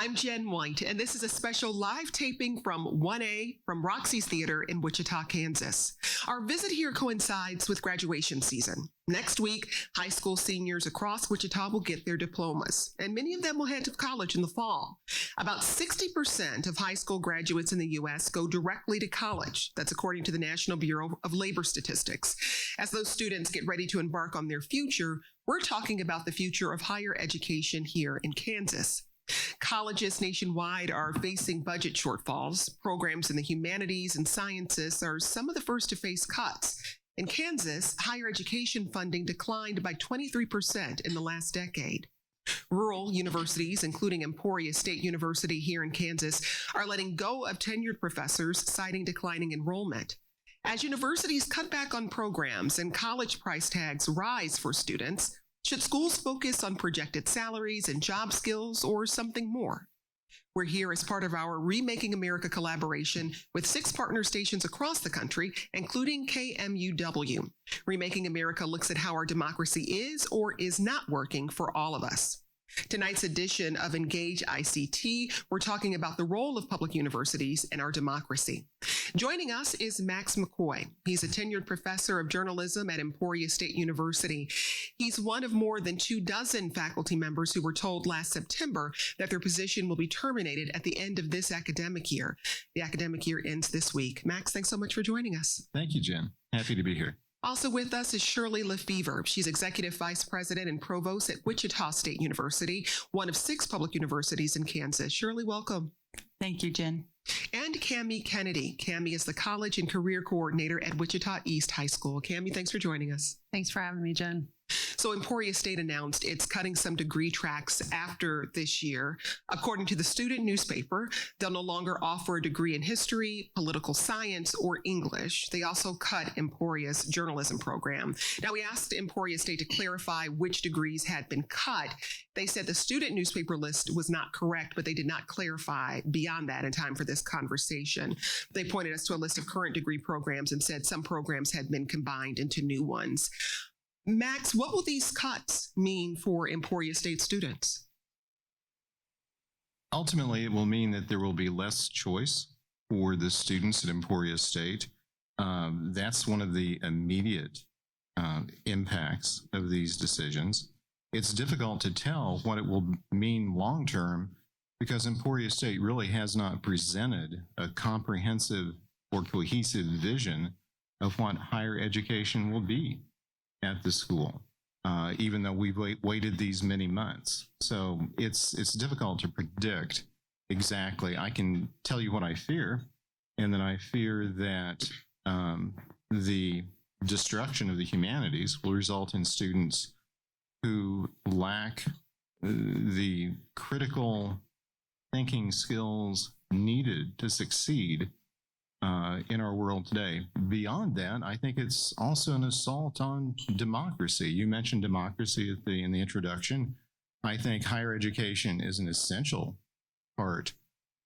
I'm Jenn White, and this is a special live taping from 1A from Roxy's Theater in Wichita, Kansas. Our visit here coincides with graduation season. Next week, high school seniors across Wichita will get their diplomas, and many of them will head to college in the fall. About 60% of high school graduates in the U.S. go directly to college. That's according to the National Bureau of Labor Statistics. As those students get ready to embark on their future, we're talking about the future of higher education here in Kansas. Colleges nationwide are facing budget shortfalls. Programs in the humanities and sciences are some of the first to face cuts. In Kansas, higher education funding declined by 23% in the last decade. Rural universities, including Emporia State University here in Kansas, are letting go of tenured professors, citing declining enrollment. As universities cut back on programs and college price tags rise for students, should schools focus on projected salaries and job skills or something more? We're here as part of our Remaking America collaboration with 6 partner stations across the country, including KMUW. Remaking America looks at how our democracy is or is not working for all of us. Tonight's edition of Engage ICT, we're talking about the role of public universities in our democracy. Joining us is Max McCoy. He's a tenured professor of journalism at Emporia State University. He's one of more than 24 faculty members who were told last September that their position will be terminated at the end of this academic year. The academic year ends this week. Max, thanks so much for joining us. Thank you, Jen. Happy to be here. Also with us is Shirley Lefevre. She's Executive Vice President and Provost at Wichita State University, one of 6 public universities in Kansas. Shirley, welcome. Thank you, Jen. And Cammie Kennedy. Cammie is the College and Career Coordinator at Wichita East High School. Cammie, thanks for joining us. Thanks for having me, Jen. So Emporia State announced it's cutting some degree tracks after this year. According to the student newspaper, they'll no longer offer a degree in history, political science, or English. They also cut Emporia's journalism program. Now, we asked Emporia State to clarify which degrees had been cut. They said the student newspaper list was not correct, but they did not clarify beyond that in time for this conversation. They pointed us to a list of current degree programs and said some programs had been combined into new ones. Max, what will these cuts mean for Emporia State students? Ultimately, it will mean that there will be less choice for the students at Emporia State. That's one of the immediate impacts of these decisions. It's difficult to tell what it will mean long-term because Emporia State really has not presented a comprehensive or cohesive vision of what higher education will be at the school, even though we've waited these many months. So it's difficult to predict exactly. I can tell you what I fear, and then I fear that the destruction of the humanities will result in students who lack the critical thinking skills needed to succeed in our world today. Beyond that, I think it's also an assault on democracy. You mentioned democracy in the introduction. I think higher education is an essential part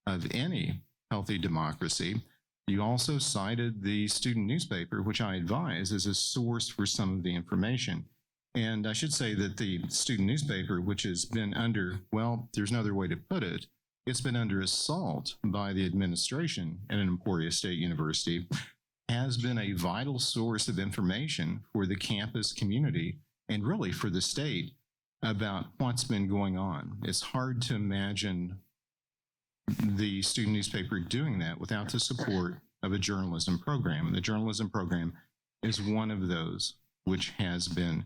of any healthy democracy. You also cited the student newspaper, which I advise as a source for some of the information. And I should say that the student newspaper, which has been under, well, there's no other way to put it, it's been under assault by the administration at Emporia State University, has been a vital source of information for the campus community and really for the state about what's been going on. It's hard to imagine the student newspaper doing that without the support of a journalism program. And the journalism program is one of those which has been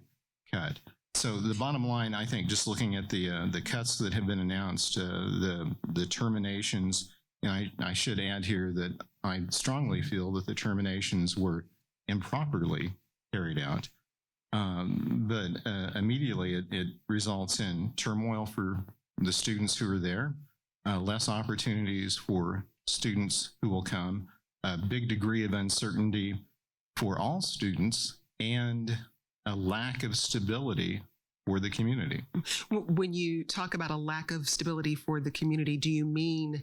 cut. So the bottom line, I think, just looking at the cuts that have been announced, the terminations, and I should add here that I strongly feel that the terminations were improperly carried out. But immediately it results in turmoil for the students who are there, less opportunities for students who will come, a big degree of uncertainty for all students, and a lack of stability for the community. When you talk about a lack of stability for the community, do you mean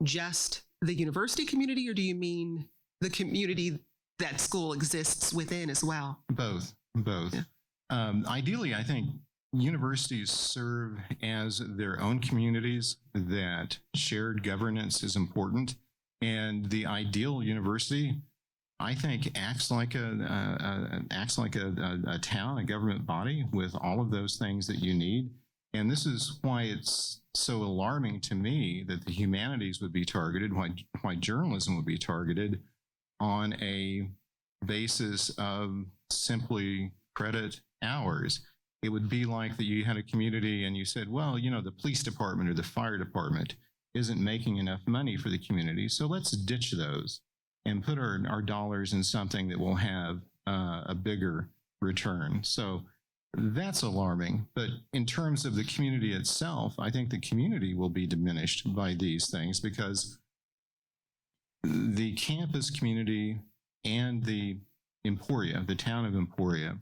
just the university community, or do you mean the community that school exists within as well? Both. Yeah. Ideally, I think universities serve as their own communities, that shared governance is important. And the ideal university, I think, acts like a town, a government body with all of those things that you need. And this is why it's so alarming to me that the humanities would be targeted, why journalism would be targeted on a basis of simply credit hours. It would be like that you had a community and you said, well, you know, the police department or the fire department isn't making enough money for the community, so let's ditch those and put our dollars in something that will have a bigger return. So that's alarming. But in terms of the community itself, I think the community will be diminished by these things because the campus community and the Emporia, the town of Emporia,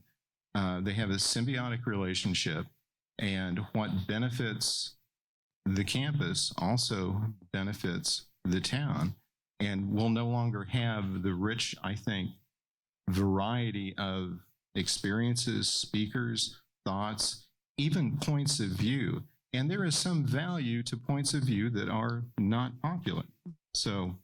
they have a symbiotic relationship, and what benefits the campus also benefits the town. And we'll no longer have the rich, I think, variety of experiences, speakers, thoughts, even points of view. And there is some value to points of view that are not popular. So,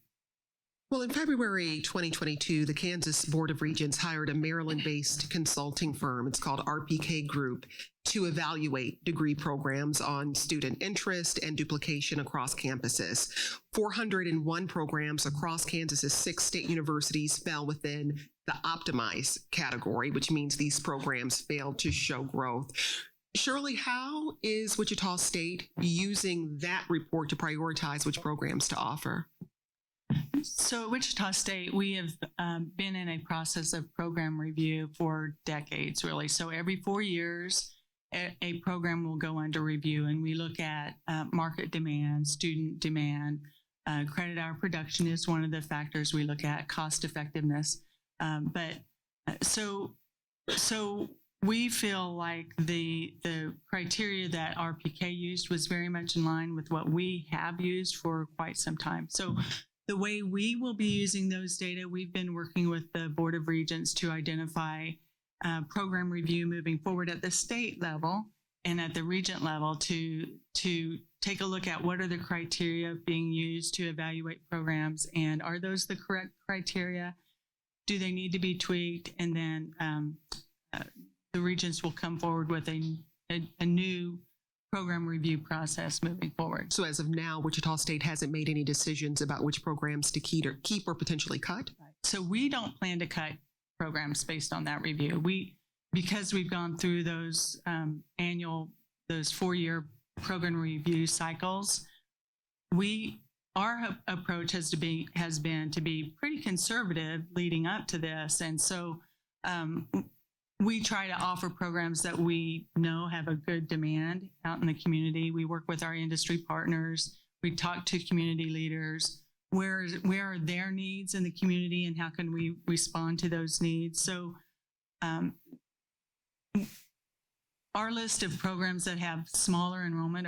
well, in February 2022, the Kansas Board of Regents hired a Maryland-based consulting firm, it's called RPK Group, to evaluate degree programs on student interest and duplication across campuses. 401 programs across Kansas's 6 state universities fell within the optimize category, which means these programs failed to show growth. Shirley, how is Wichita State using that report to prioritize which programs to offer? So at Wichita State, we have been in a process of program review for decades, really. So every 4 years, a program will go under review, and we look at market demand, student demand, credit hour production is one of the factors we look at, cost effectiveness. So we feel like the criteria that RPK used was very much in line with what we have used for quite some time. So the way we will be using those data, we've been working with the Board of Regents to identify program review moving forward at the state level and at the regent level to take a look at what are the criteria being used to evaluate programs, and are those the correct criteria? Do they need to be tweaked? And then the regents will come forward with a new program review process moving forward. So as of now, Wichita State hasn't made any decisions about which programs to keep or potentially cut? So we don't plan to cut programs based on that review. Because we've gone through those those 4-year program review cycles, our approach has been to be pretty conservative leading up to this. And so we try to offer programs that we know have a good demand out in the community. We work with our industry partners. We talk to community leaders. Where are their needs in the community, and how can we respond to those needs? So our list of programs that have smaller enrollment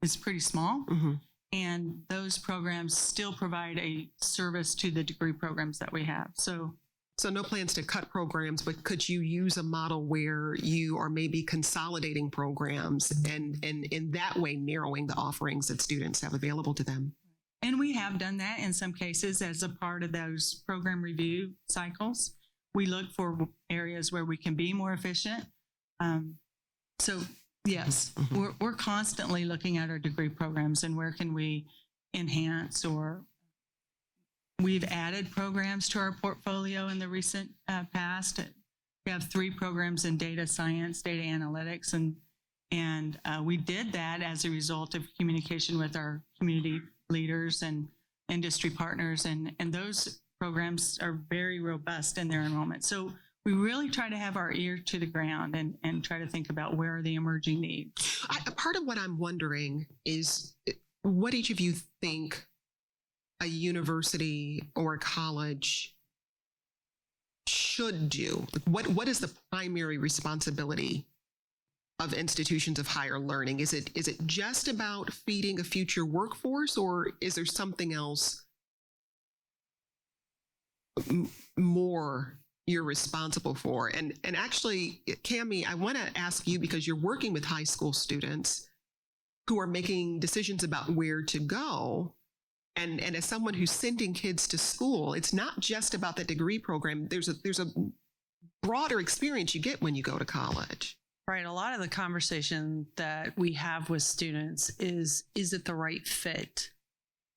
is pretty small. Mm-hmm. And those programs still provide a service to the degree programs that we have. So no plans to cut programs, but could you use a model where you are maybe consolidating programs and in that way narrowing the offerings that students have available to them? And we have done that in some cases as a part of those program review cycles. We look for areas where we can be more efficient. So yes, we're constantly looking at our degree programs and where can we enhance, or we've added programs to our portfolio in the recent past. We have 3 programs in data science, data analytics, and we did that as a result of communication with our community leaders and industry partners, and those programs are very robust in their enrollment. So we really try to have our ear to the ground and try to think about where are the emerging needs. Part of what I'm wondering is what each of you think a university or a college should do. What is the primary responsibility of institutions of higher learning? Is it just about feeding a future workforce, or is there something else more you're responsible for. And actually, Cammie, I want to ask you, because you're working with high school students who are making decisions about where to go. And as someone who's sending kids to school, it's not just about the degree program. There's a broader experience you get when you go to college. Right. A lot of the conversation that we have with students is it the right fit?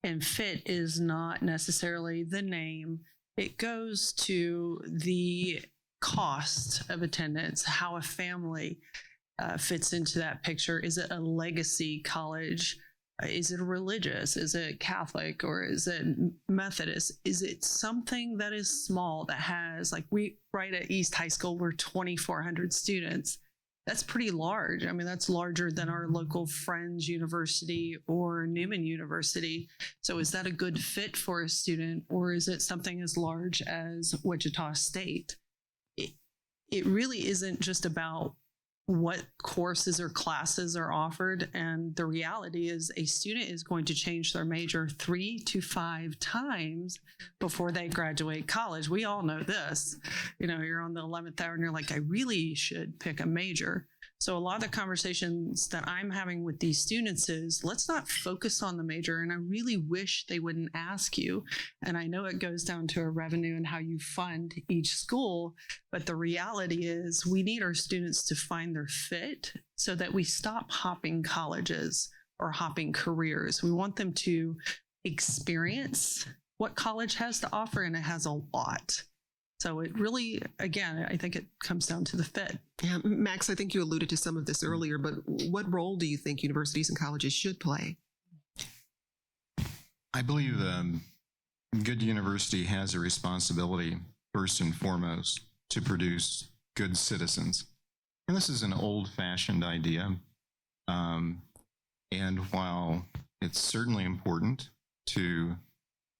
And fit is not necessarily the name. It goes to the cost of attendance, how a family fits into that picture. Is it a legacy college? Is it religious? Is it Catholic, or is it Methodist? Is it something that is small that has, like, we right at East High School, we're 2,400 students. That's pretty large. I mean, that's larger than our local Friends University or Newman University. So is that a good fit for a student, or is it something as large as Wichita State? It really isn't just about what courses or classes are offered. And the reality is a student is going to change their major 3 to 5 times before they graduate college. We all know this. You know, you're on the 11th hour and you're like, I really should pick a major. So a lot of the conversations that I'm having with these students is, let's not focus on the major. And I really wish they wouldn't ask you. And I know it goes down to a revenue and how you fund each school. But the reality is we need our students to find their fit so that we stop hopping colleges or hopping careers. We want them to experience what college has to offer, and it has a lot. So it really, again, I think it comes down to the fit. Yeah, Max, I think you alluded to some of this earlier, but what role do you think universities and colleges should play? I believe good university has a responsibility, first and foremost, to produce good citizens. And this is an old-fashioned idea. And while it's certainly important to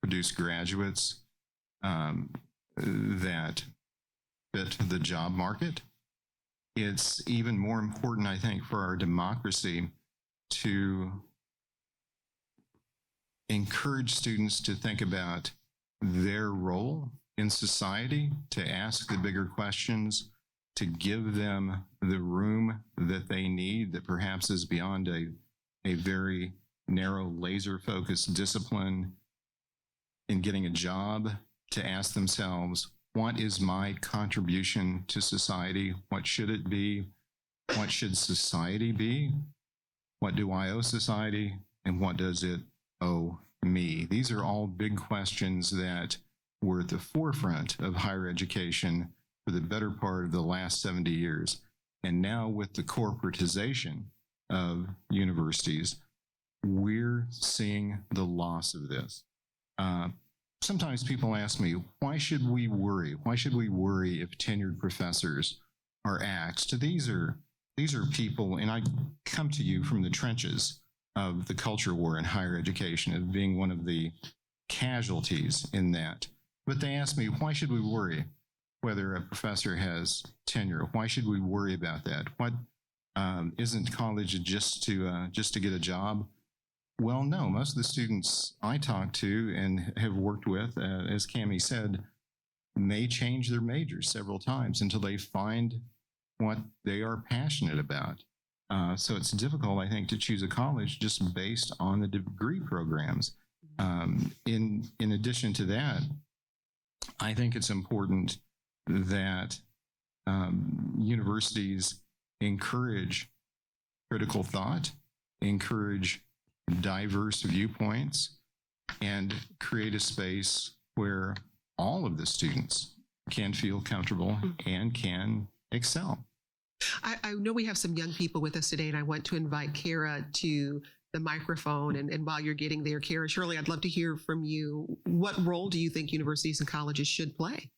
produce graduates that fit the job market, it's even more important, I think, for our democracy to encourage students to think about their role in society, to ask the bigger questions, to give them the room that they need that perhaps is beyond a very narrow, laser-focused discipline in getting a job, to ask themselves, what is my contribution to society? What should it be? What should society be? What do I owe society? And what does it owe me? These are all big questions that were at the forefront of higher education for the better part of the last 70 years. And now with the corporatization of universities, we're seeing the loss of this. Sometimes people ask me, why should we worry? Why should we worry if tenured professors are axed? These are people, and I come to you from the trenches of the culture war in higher education, of being one of the casualties in that. But they ask me, why should we worry whether a professor has tenure? Why should we worry about that? What isn't college just to get a job? Well, no, most of the students I talk to and have worked with, as Cammie said, may change their majors several times until they find what they are passionate about. So it's difficult, I think, to choose a college just based on the degree programs. In addition to that, I think it's important that universities encourage critical thought, encourage diverse viewpoints, and create a space where all of the students can feel comfortable and can excel. I know we have some young people with us today, and I want to invite Kara to the microphone. And while you're getting there, Kara, Shirley, I'd love to hear from you. What role do you think universities and colleges should play?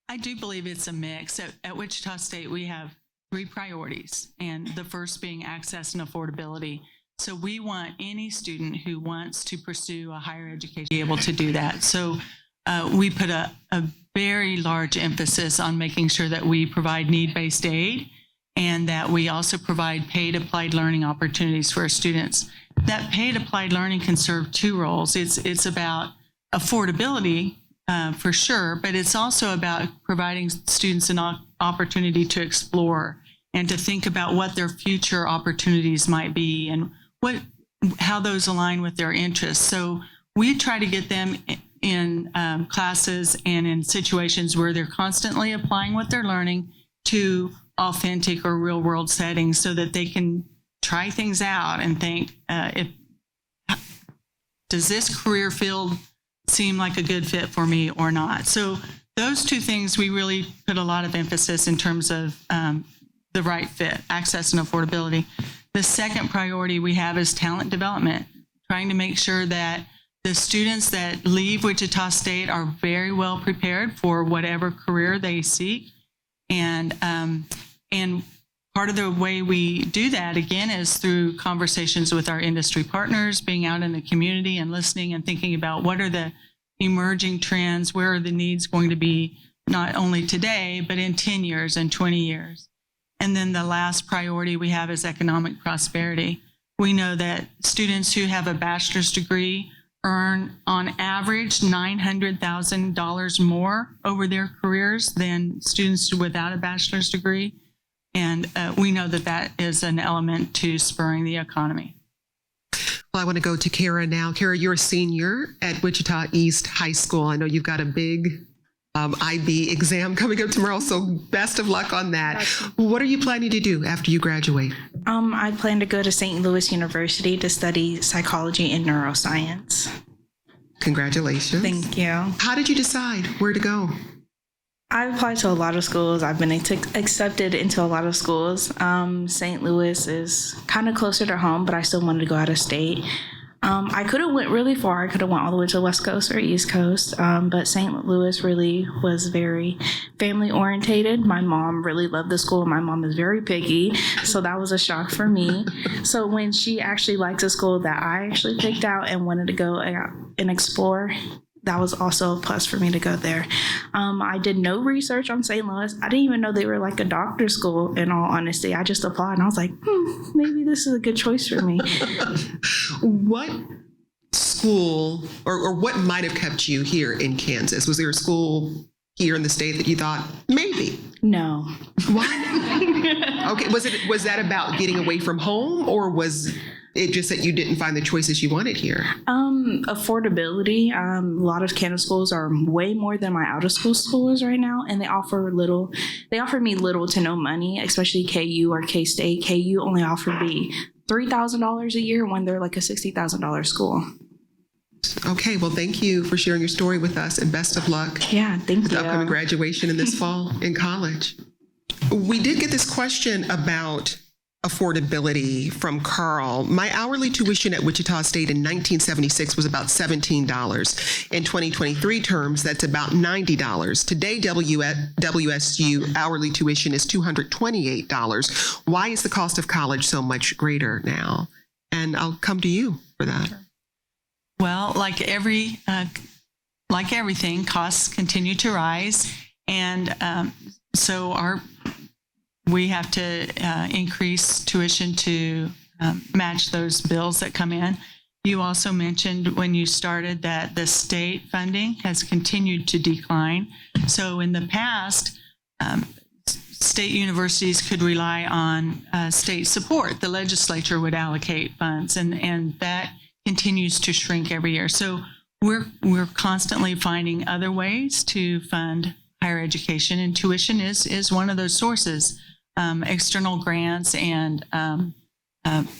I do believe it's a mix. At Wichita State, we have 3 priorities, and the first being access and affordability. So we want any student who wants to pursue a higher education to be able to do that. So we put a very large emphasis on making sure that we provide need-based aid and that we also provide paid applied learning opportunities for our students. That paid applied learning can serve 2 roles. It's about affordability for sure, but it's also about providing students an opportunity to explore and to think about what their future opportunities might be and how those align with their interests. So we try to get them in classes and in situations where they're constantly applying what they're learning to authentic or real world settings so that they can try things out and think, does this career field seem like a good fit for me or not? So those two things, we really put a lot of emphasis in terms of the right fit, access and affordability. The second priority we have is talent development, trying to make sure that the students that leave Wichita State are very well prepared for whatever career they seek. And part of the way we do that, again, is through conversations with our industry partners, being out in the community and listening and thinking about what are the emerging trends, where are the needs going to be, not only today, but in 10 years and 20 years. And then the last priority we have is economic prosperity. We know that students who have a bachelor's degree earn on average $900,000 more over their careers than students without a bachelor's degree. And we know that that is an element to spurring the economy. Well, I want to go to Kara now. Kara, you're a senior at Wichita East High School. I know you've got a big IB exam coming up tomorrow, so best of luck on that. What are you planning to do after you graduate? I plan to go to St. Louis University to study psychology and neuroscience. Congratulations. Thank you. How did you decide where to go? I applied to a lot of schools. I've been accepted into a lot of schools. St. Louis is kind of closer to home, but I still wanted to go out of state. I could have went really far. I could have went all the way to the West Coast or East Coast, but St. Louis really was very family orientated. My mom really loved the school. My mom is very picky, so that was a shock for me. So when she actually liked a school that I actually picked out and wanted to go and explore, that was also a plus for me to go there. I did no research on St. Louis. I didn't even know they were like a doctor's school, in all honesty. I just applied and I was like, maybe this is a good choice for me. What school or what might have kept you here in Kansas? Was there a school here in the state that you thought, maybe? No. Why? Okay, was that about getting away from home, or was it just that you didn't find the choices you wanted here? Affordability. A lot of Kansas schools are way more than my out of school schools right now, and they offer me little to no money, especially KU or K-State. KU only offered me $3,000 a year when they're like a $60,000 school. Okay, well, thank you for sharing your story with us, and best of luck. Yeah, thank with you. The upcoming graduation in this fall in college. We did get this question about affordability from Carl. My hourly tuition at Wichita State in 1976 was about $17. In 2023 terms, that's about $90. Today, WSU hourly tuition is $228. Why is the cost of college so much greater now? And I'll come to you for that. Well, like everything, costs continue to rise, and so we have to increase tuition to match those bills that come in. You also mentioned when you started that the state funding has continued to decline. So in the past, state universities could rely on state support. The legislature would allocate funds, and that continues to shrink every year. So we're constantly finding other ways to fund higher education, and tuition is one of those sources. External grants and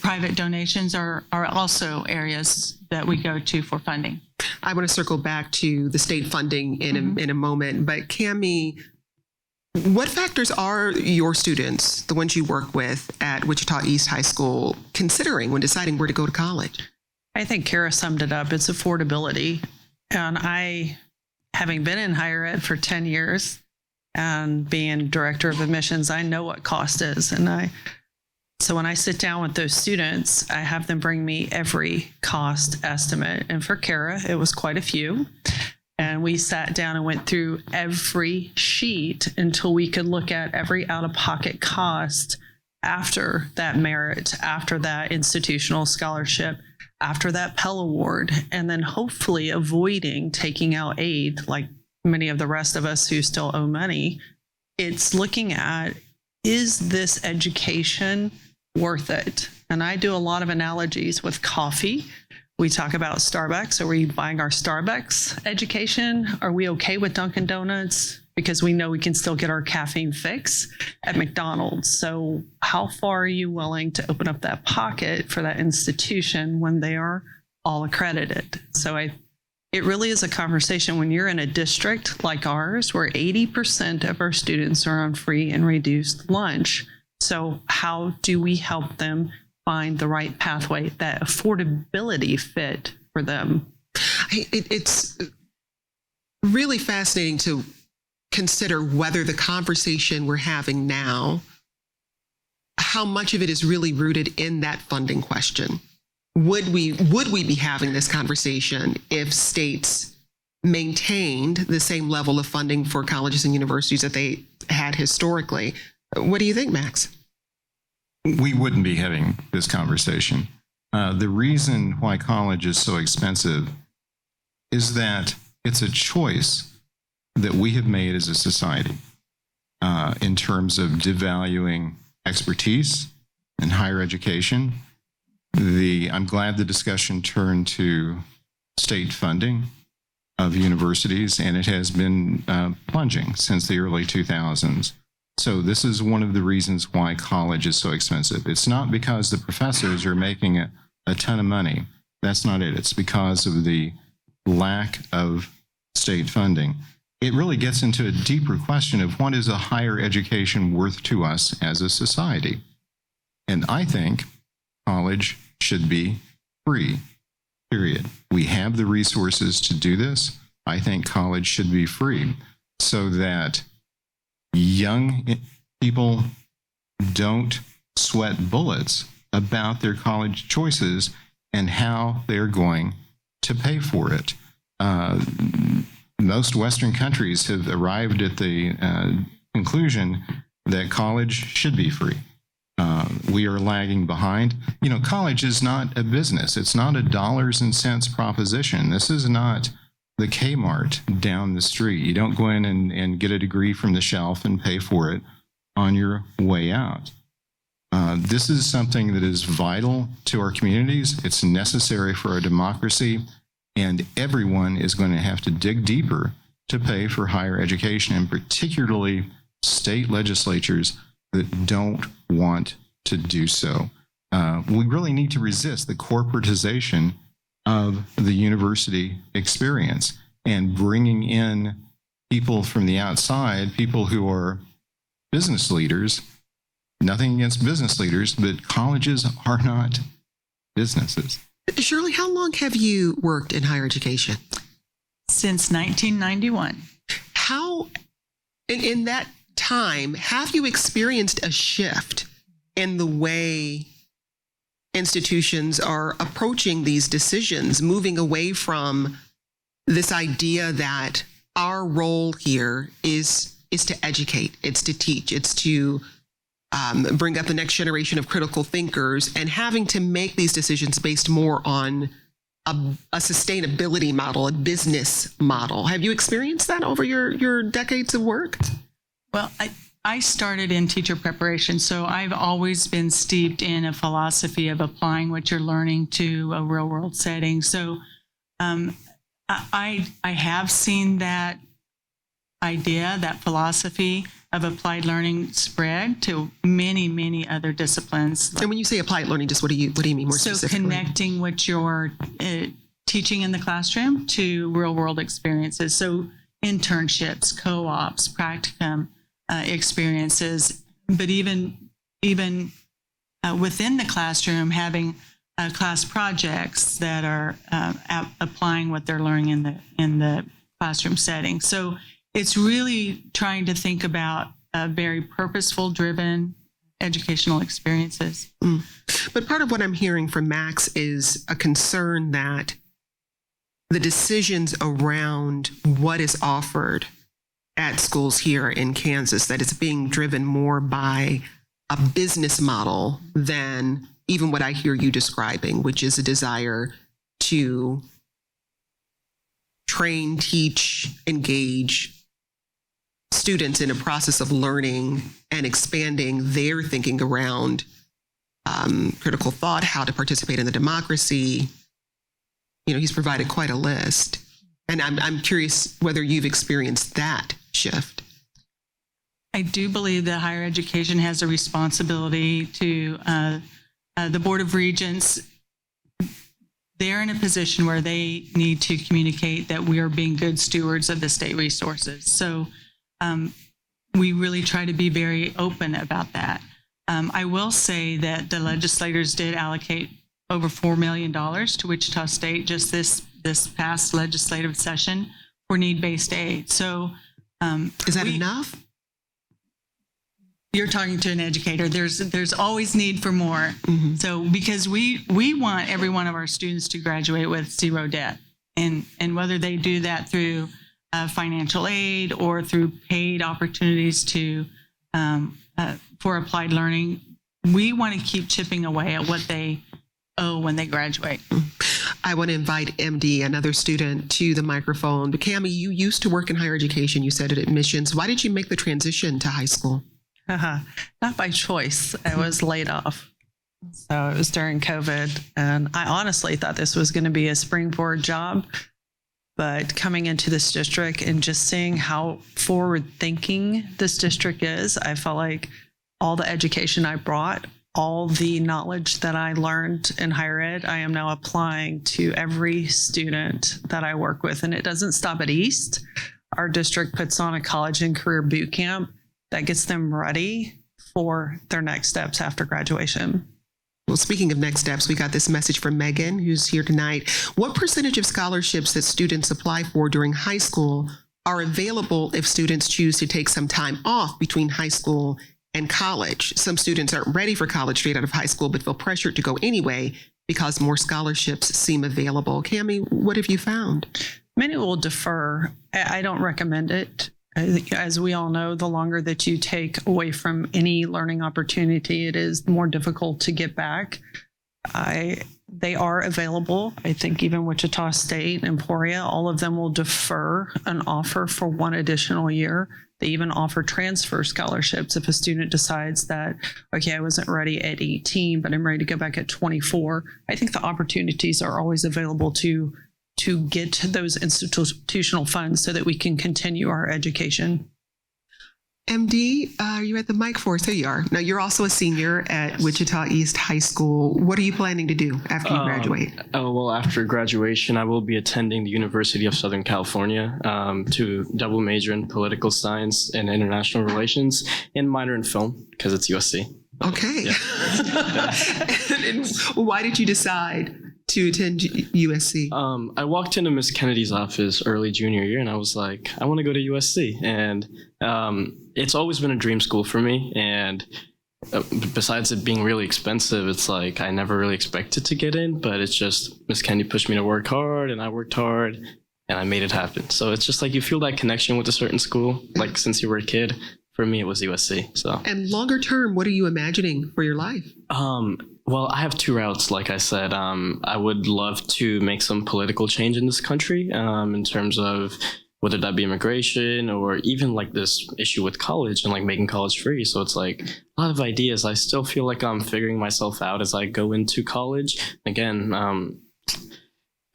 private donations are also areas that we go to for funding. I want to circle back to the state funding in a moment, but Cammie, what factors are your students, the ones you work with at Wichita East High School, considering when deciding where to go to college? I think Kara summed it up. It's affordability. And I, having been in higher ed for 10 years and being director of admissions, I know what cost is. And so when I sit down with those students, I have them bring me every cost estimate. And for Kara, it was quite a few. And we sat down and went through every sheet until we could look at every out-of-pocket cost after that merit, after that institutional scholarship, after that Pell Award, and then hopefully avoiding taking out aid like many of the rest of us who still owe money, it's looking at, is this education worth it? And I do a lot of analogies with coffee. We talk about Starbucks. Are we buying our Starbucks education? Are we okay with Dunkin' Donuts? Because we know we can still get our caffeine fix at McDonald's. So how far are you willing to open up that pocket for that institution when they are all accredited? So it really is a conversation when you're in a district like ours, where 80% of our students are on free and reduced lunch. So how do we help them find the right pathway, that affordability fit for them? It's really fascinating to consider whether the conversation we're having now, how much of it is really rooted in that funding question. Would we be having this conversation if states maintained the same level of funding for colleges and universities that they had historically? What do you think, Max? We wouldn't be having this conversation. The reason why college is so expensive is that it's a choice that we have made as a society in terms of devaluing expertise in higher education. I'm glad the discussion turned to state funding of universities, and it has been plunging since the early 2000s. So this is one of the reasons why college is so expensive. It's not because the professors are making a ton of money. That's not it. It's because of the lack of state funding. It really gets into a deeper question of what is a higher education worth to us as a society. And I think college should be free, period. We have the resources to do this. I think college should be free so that young people don't sweat bullets about their college choices and how they're going to pay for it. Most Western countries have arrived at the conclusion that college should be free. We are lagging behind. You know, college is not a business. It's not a dollars and cents proposition. This is not the Kmart down the street. You don't go in and get a degree from the shelf and pay for it on your way out. This is something that is vital to our communities. It's necessary for our democracy, and everyone is going to have to dig deeper to pay for higher education, and particularly state legislatures that don't want to do so. We really need to resist the corporatization of the university experience and bringing in people from the outside, people who are business leaders. Nothing against business leaders, but colleges are not businesses. Shirley, how long have you worked in higher education? Since 1991. How, in that time, have you experienced a shift in the way institutions are approaching these decisions, moving away from this idea that our role here is to educate, it's to teach, it's to bring up the next generation of critical thinkers, and having to make these decisions based more on a sustainability model, a business model? Have you experienced that over your decades of work? Well, I started in teacher preparation, so I've always been steeped in a philosophy of applying what you're learning to a real world setting. So I have seen that idea, that philosophy of applied learning spread to many, many other disciplines. And when you say applied learning, just what do you mean more specifically? So connecting what you're teaching in the classroom to real world experiences. So internships, co-ops, practicum experiences, but even within the classroom, having class projects that are applying what they're learning in the classroom setting. So it's really trying to think about very purposeful, driven educational experiences. But part of what I'm hearing from Max is a concern that the decisions around what is offered at schools here in Kansas, that it's being driven more by a business model than even what I hear you describing, which is a desire to train, teach, engage students in a process of learning and expanding their thinking around critical thought, how to participate in the democracy. You know, he's provided quite a list. And I'm curious whether you've experienced that shift. I do believe that higher education has a responsibility to the Board of Regents. They're in a position where they need to communicate that we are being good stewards of the state resources. So we really try to be very open about that. I will say that the legislators did allocate over $4 million to Wichita State just this past legislative session for need-based aid. So is that enough? You're talking to an educator. There's always need for more. Mm-hmm. So because we want every one of our students to graduate with zero debt, and whether they do that through financial aid or through paid opportunities to for applied learning, we want to keep chipping away at what they owe when they graduate. I want to invite MD, another student, to the microphone. But Cammie, you used to work in higher education. You said at admissions. Why did you make the transition to high school? Not by choice. I was laid off. So it was during COVID. And I honestly thought this was going to be a springboard job. But coming into this district and just seeing how forward thinking this district is, I felt like all the education I brought, all the knowledge that I learned in higher ed, I am now applying to every student that I work with. And it doesn't stop at East. Our district puts on a college and career boot camp that gets them ready for their next steps after graduation. Well, speaking of next steps, we got this message from Megan, who's here tonight. What percentage of scholarships that students apply for during high school are available if students choose to take some time off between high school and college? Some students aren't ready for college straight out of high school, but feel pressured to go anyway because more scholarships seem available. Cammie, what have you found? Many will defer. I don't recommend it. As we all know, the longer that you take away from any learning opportunity, it is more difficult to get back. They are available. I think even Wichita State, Emporia, all of them will defer an offer for one additional year. They even offer transfer scholarships if a student decides that, okay, I wasn't ready at 18, but I'm ready to go back at 24. I think the opportunities are always available to get those institutional funds so that we can continue our education. MD, are you at the mic for us? There you are. Now, you're also a senior at Wichita East High School. What are you planning to do after you graduate? Well, after graduation, I will be attending the University of Southern California to double major in political science and international relations and minor in film because it's USC. Okay. Yeah. And why did you decide to attend USC? I walked into Miss Kennedy's office early junior year and I was like, I want to go to USC. And it's always been a dream school for me. And besides it being really expensive, it's like I never really expected to get in, but it's just Miss Kennedy pushed me to work hard and I worked hard and I made it happen. So it's just like you feel that connection with a certain school, like since you were a kid. For me, it was USC. So. And longer term, what are you imagining for your life? Well, I have two routes, like I said. I would love to make some political change in this country in terms of whether that be immigration or even like this issue with college and like making college free. So it's like a lot of ideas. I still feel like I'm figuring myself out as I go into college. Again,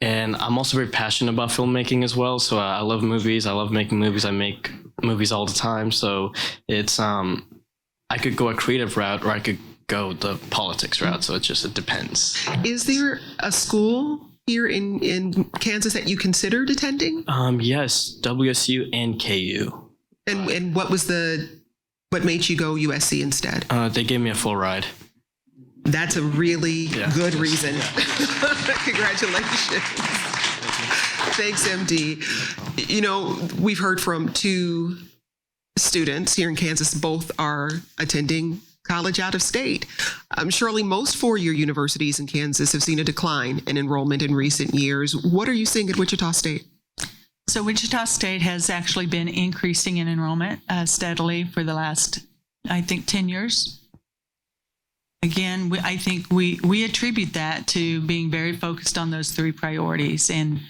and I'm also very passionate about filmmaking as well. So I love movies. I love making movies. I make movies all the time. So it's I could go a creative route or I could go the politics route. So it depends. Is there a school here in Kansas that you considered attending? Yes, WSU and KU. And what made you go USC instead? They gave me a full ride. That's a really good reason. Congratulations. Thanks, MD. You know, we've heard from two students here in Kansas. Both are attending college out of state. Surely most four-year universities in Kansas have seen a decline in enrollment in recent years. What are you seeing at Wichita State? So Wichita State has actually been increasing in enrollment steadily for the last, I think, 10 years. Again, I think we attribute that to being very focused on those three priorities. And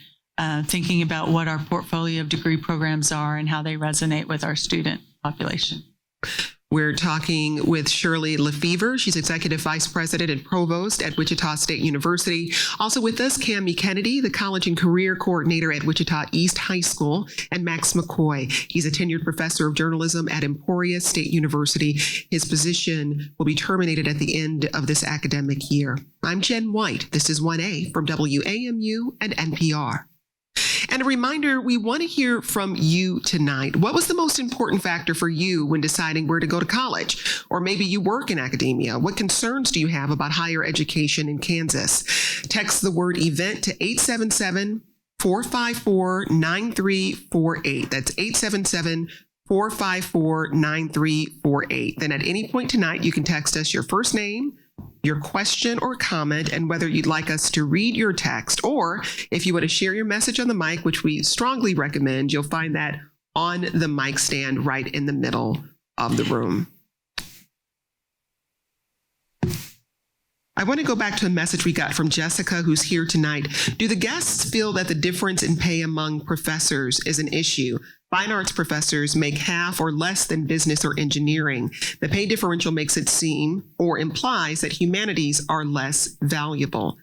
thinking about what our portfolio of degree programs are and how they resonate with our student population. We're talking with Shirley Lefevre. She's Executive Vice President and Provost at Wichita State University. Also with us, Cammie Kennedy, the College and Career Coordinator at Wichita East High School, and Max McCoy. He's a tenured professor of journalism at Emporia State University. His position will be terminated at the end of this academic year. I'm Jenn White. This is 1A from WAMU and NPR. And a reminder, we want to hear from you tonight. What was the most important factor for you when deciding where to go to college? Or maybe you work in academia. What concerns do you have about higher education in Kansas? Text the word event to 877-454-9348. That's 877-454-9348. Then at any point tonight, you can text us your first name, your question or comment, and whether you'd like us to read your text, or if you want to share your message on the mic, which we strongly recommend, you'll find that on the mic stand right in the middle of the room. I want to go back to a message we got from Jessica, who's here tonight. Do the guests feel that the difference in pay among professors is an issue? Fine arts professors make half or less than business or engineering. The pay differential makes it seem or implies that humanities are less valuable.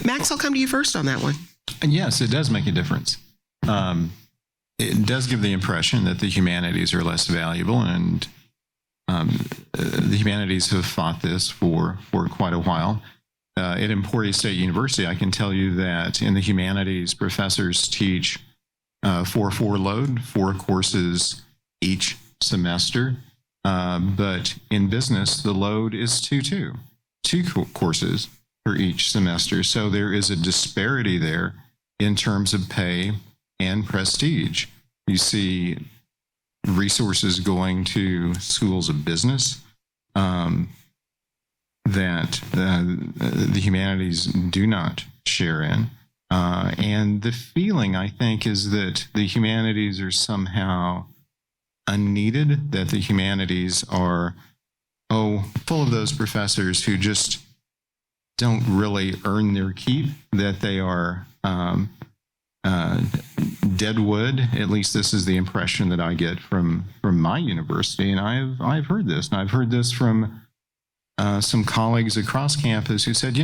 Max, I'll come to you first on that one. And yes, it does make a difference. It does give the impression that the humanities are less valuable, and the humanities have fought this for quite a while. At Emporia State University, I can tell you that in the humanities, professors teach 4-4 load, 4 courses each semester. But in business, the load is 2 courses for each semester. So there is a disparity there in terms of pay and prestige. You see resources going to schools of business that the humanities do not share in. And the feeling, I think, is that the humanities are somehow unneeded, that the humanities are, full of those professors who just don't really earn their keep, that they are dead wood. At least this is the impression that I get from my university. And I've heard this, and I've heard this from some colleagues across campus who said,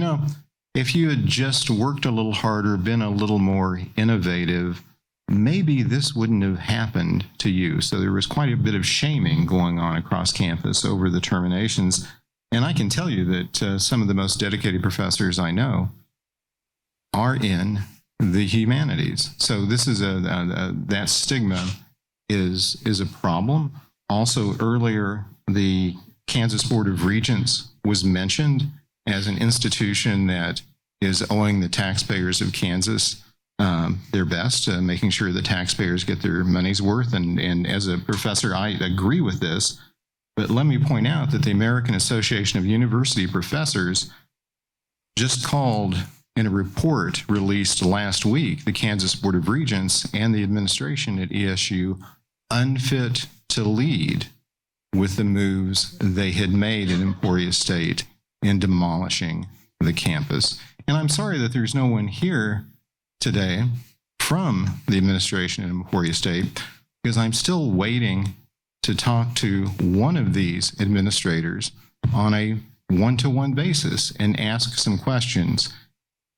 if you had just worked a little harder, been a little more innovative, maybe this wouldn't have happened to you. So there was quite a bit of shaming going on across campus over the terminations. And I can tell you that some of the most dedicated professors I know are in the humanities. So this is that stigma is a problem. Also, earlier, the Kansas Board of Regents was mentioned as an institution that is owing the taxpayers of Kansas their best, making sure the taxpayers get their money's worth. And as a professor, I agree with this. But let me point out that the American Association of University Professors just called, in a report released last week, the Kansas Board of Regents and the administration at ESU unfit to lead with the moves they had made in Emporia State in demolishing the campus. And I'm sorry that there's no one here today from the administration at Emporia State, because I'm still waiting to talk to one of these administrators on a one-to-one basis and ask some questions.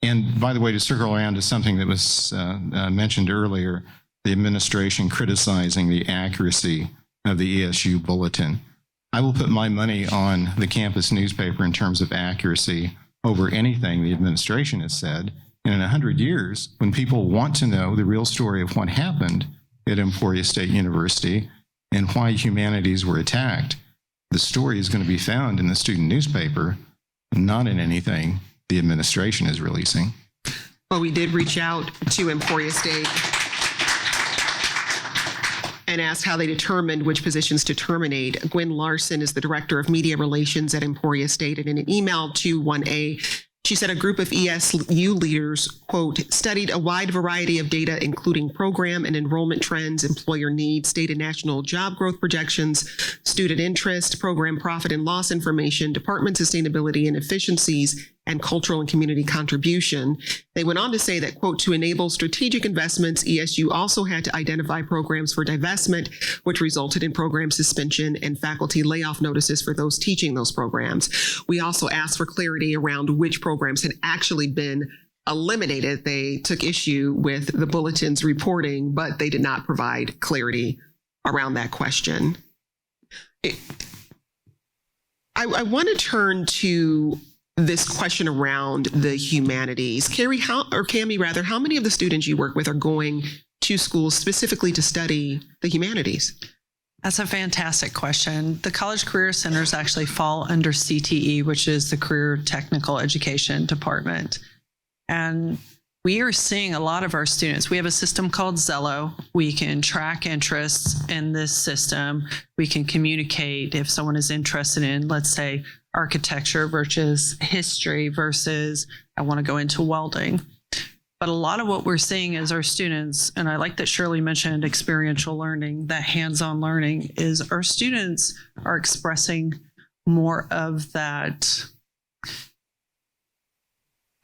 And by the way, to circle around to something that was mentioned earlier, the administration criticizing the accuracy of the ESU bulletin. I will put my money on the campus newspaper in terms of accuracy over anything the administration has said. And in 100 years, when people want to know the real story of what happened at Emporia State University and why humanities were attacked, the story is going to be found in the student newspaper, not in anything the administration is releasing. Well, we did reach out to Emporia State and asked how they determined which positions to terminate. Gwen Larson is the Director of Media Relations at Emporia State, and in an email to 1A, she said a group of ESU leaders, quote, studied a wide variety of data, including program and enrollment trends, employer needs, state and national job growth projections, student interest, program profit and loss information, department sustainability and efficiencies, and cultural and community contribution. They went on to say that, quote, to enable strategic investments, ESU also had to identify programs for divestment, which resulted in program suspension and faculty layoff notices for those teaching those programs. We also asked for clarity around which programs had actually been eliminated. They took issue with the bulletin's reporting, but they did not provide clarity around that question. I want to turn to this question around the humanities. Carrie, Cammie, rather, how many of the students you work with are going to schools specifically to study the humanities? That's a fantastic question. The College Career Centers actually fall under CTE, which is the Career Technical Education Department. And we are seeing a lot of our students. We have a system called Zello. We can track interests in this system. We can communicate if someone is interested in, let's say, architecture versus history versus I want to go into welding. But a lot of what we're seeing is our students, and I like that Shirley mentioned experiential learning, that hands-on learning, is our students are expressing more of that,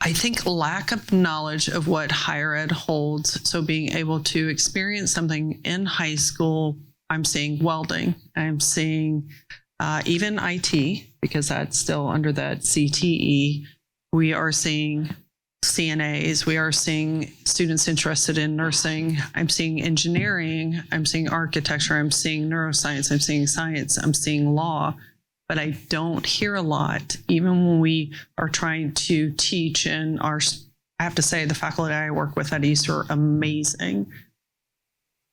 I think, lack of knowledge of what higher ed holds. So being able to experience something in high school, I'm seeing welding, I'm seeing even IT, because that's still under that CTE. We are seeing CNAs, we are seeing students interested in nursing. I'm seeing engineering, I'm seeing architecture, I'm seeing neuroscience, I'm seeing science, I'm seeing law. But I don't hear a lot, even when we are trying to teach. And I have to say, the faculty I work with at East are amazing.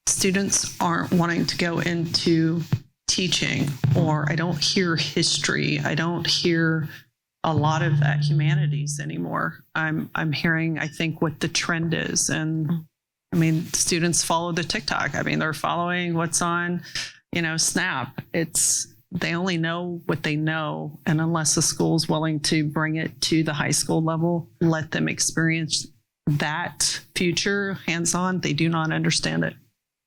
Students aren't wanting to go into teaching, or I don't hear history. I don't hear a lot of that humanities anymore. I'm hearing, I think, what the trend is. And I mean, students follow the TikTok. I mean, they're following what's on, Snap. They only know what they know. And unless the school's willing to bring it to the high school level, let them experience that future hands-on, they do not understand it.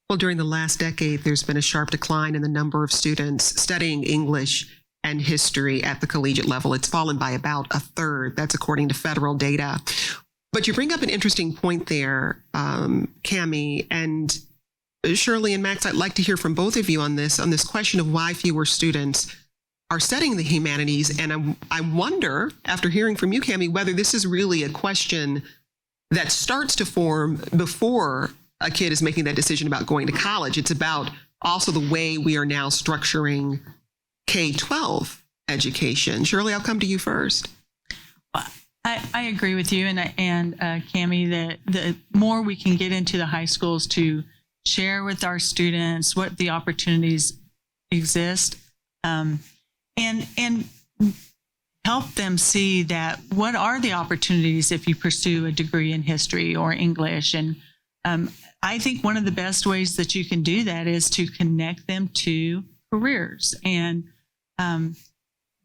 Well, during the last decade, there's been a sharp decline in the number of students studying English and history at the collegiate level. It's fallen by about a third. That's according to federal data. But you bring up an interesting point there, Cammie, and Shirley and Max, I'd like to hear from both of you on this question of why fewer students are studying the humanities. And I wonder, after hearing from you, Cammie, whether this is really a question that starts to form before a kid is making that decision about going to college. It's about also the way we are now structuring K-12 education. Shirley, I'll come to you first. I agree with you, and Cammie, that the more we can get into the high schools to share with our students what the opportunities exist, and help them see that what are the opportunities if you pursue a degree in history or English. And I think one of the best ways that you can do that is to connect them to careers. And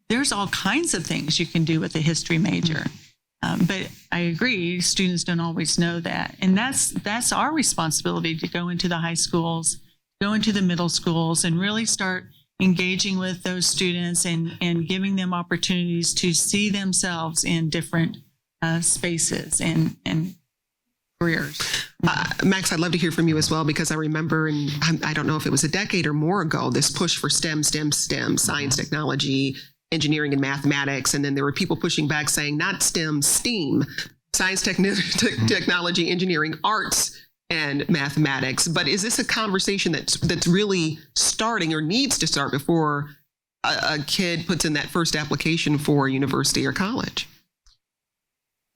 there's all kinds of things you can do with a history major. But I agree, students don't always know that. And that's our responsibility, to go into the high schools, go into the middle schools, and really start engaging with those students and giving them opportunities to see themselves in different spaces and careers. Max, I'd love to hear from you as well, because I remember, and I don't know if it was a decade or more ago, this push for STEM, science, technology, engineering, and mathematics. And then there were people pushing back saying not STEM, STEAM, science, technology, engineering, arts, and mathematics. But is this a conversation that's really starting or needs to start before a kid puts in that first application for university or college?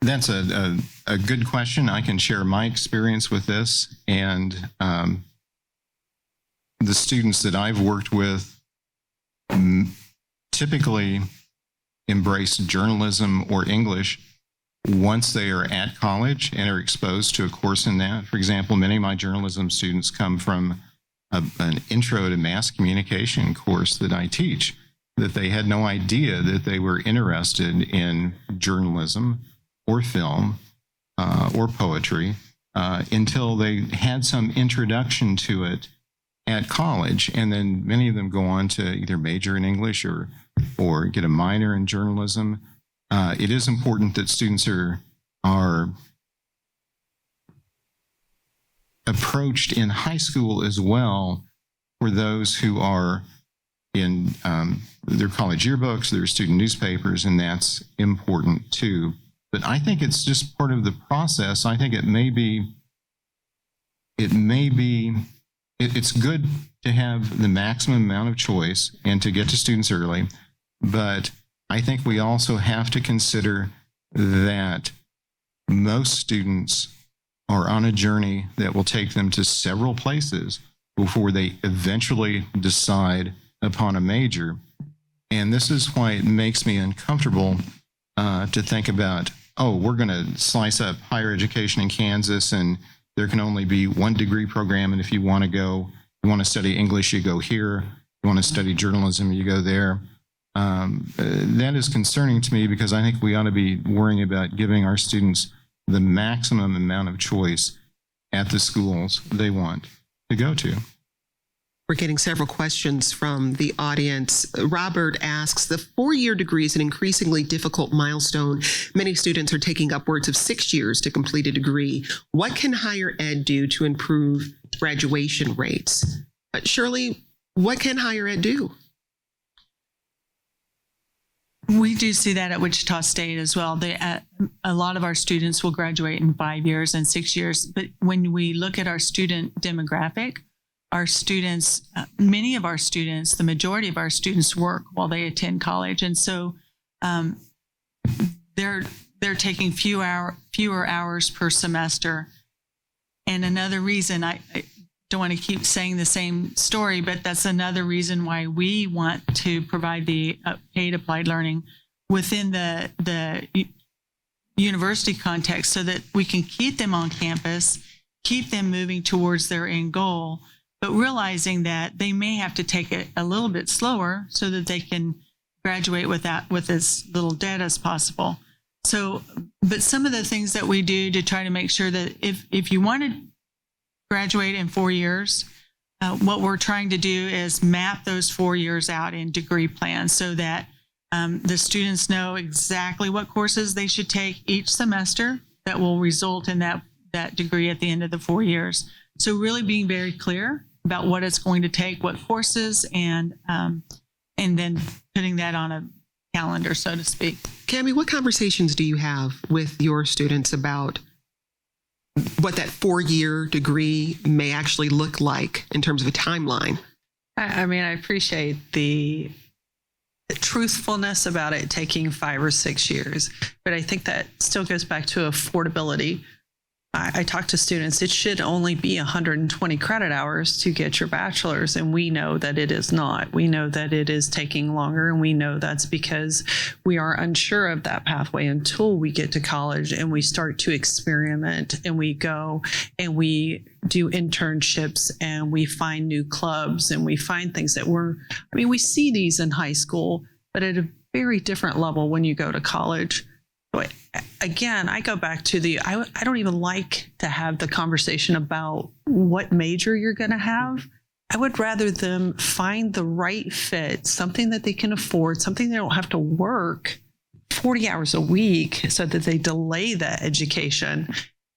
That's a good question. I can share my experience with this. And the students that I've worked with typically embrace journalism or English once they are at college and are exposed to a course in that. For example, many of my journalism students come from an intro to mass communication course that I teach, that they had no idea that they were interested in journalism or film or poetry until they had some introduction to it at college. And then many of them go on to either major in English or get a minor in journalism. it is important that students are approached in high school as well for those who are in their college yearbooks, their student newspapers, and that's important too. But I think it's just part of the process. I think it's good to have the maximum amount of choice and to get to students early, but I think we also have to consider that most students are on a journey that will take them to several places before they eventually decide upon a major. And this is why it makes me uncomfortable to think about, oh, we're going to slice up higher education in Kansas and there can only be one degree program. And if you want to study English, you go here. You want to study journalism, you go there. That is concerning to me because I think we ought to be worrying about giving our students the maximum amount of choice at the schools they want to go to. We're getting several questions from the audience. Robert asks, the 4-year degree is an increasingly difficult milestone. Many students are taking upwards of 6 years to complete a degree. What can higher ed do to improve graduation rates? Shirley, what can higher ed do? We do see that at Wichita State as well. A lot of our students will graduate in 5 years and 6 years. But when we look at our student demographic, our students, many of our students, the majority of our students work while they attend college. And so they're taking fewer hours per semester. And another reason, I don't want to keep saying the same story, but that's another reason why we want to provide the paid applied learning within the university context so that we can keep them on campus, keep them moving towards their end goal, but realizing that they may have to take it a little bit slower so that they can graduate with as little debt as possible. So, but some of the things that we do to try to make sure that if you want to graduate in 4 years, what we're trying to do is map those 4 years out in degree plans so that the students know exactly what courses they should take each semester that will result in that degree at the end of the 4 years. So really being very clear about what it's going to take, what courses, and then putting that on a calendar, so to speak. Cami, what conversations do you have with your students about what that 4-year degree may actually look like in terms of a timeline? I mean, I appreciate the truthfulness about it taking 5 or 6 years, but I think that still goes back to affordability. I talk to students, it should only be 120 credit hours to get your bachelor's, and we know that it is not. We know that it is taking longer, and we know that's because we are unsure of that pathway until we get to college and we start to experiment and we go and we do internships and we find new clubs and we find things that we see these in high school, but at a very different level when you go to college. But again, I go back to I don't even like to have the conversation about what major you're going to have. I would rather them find the right fit, something that they can afford, something they don't have to work 40 hours a week so that they delay that education.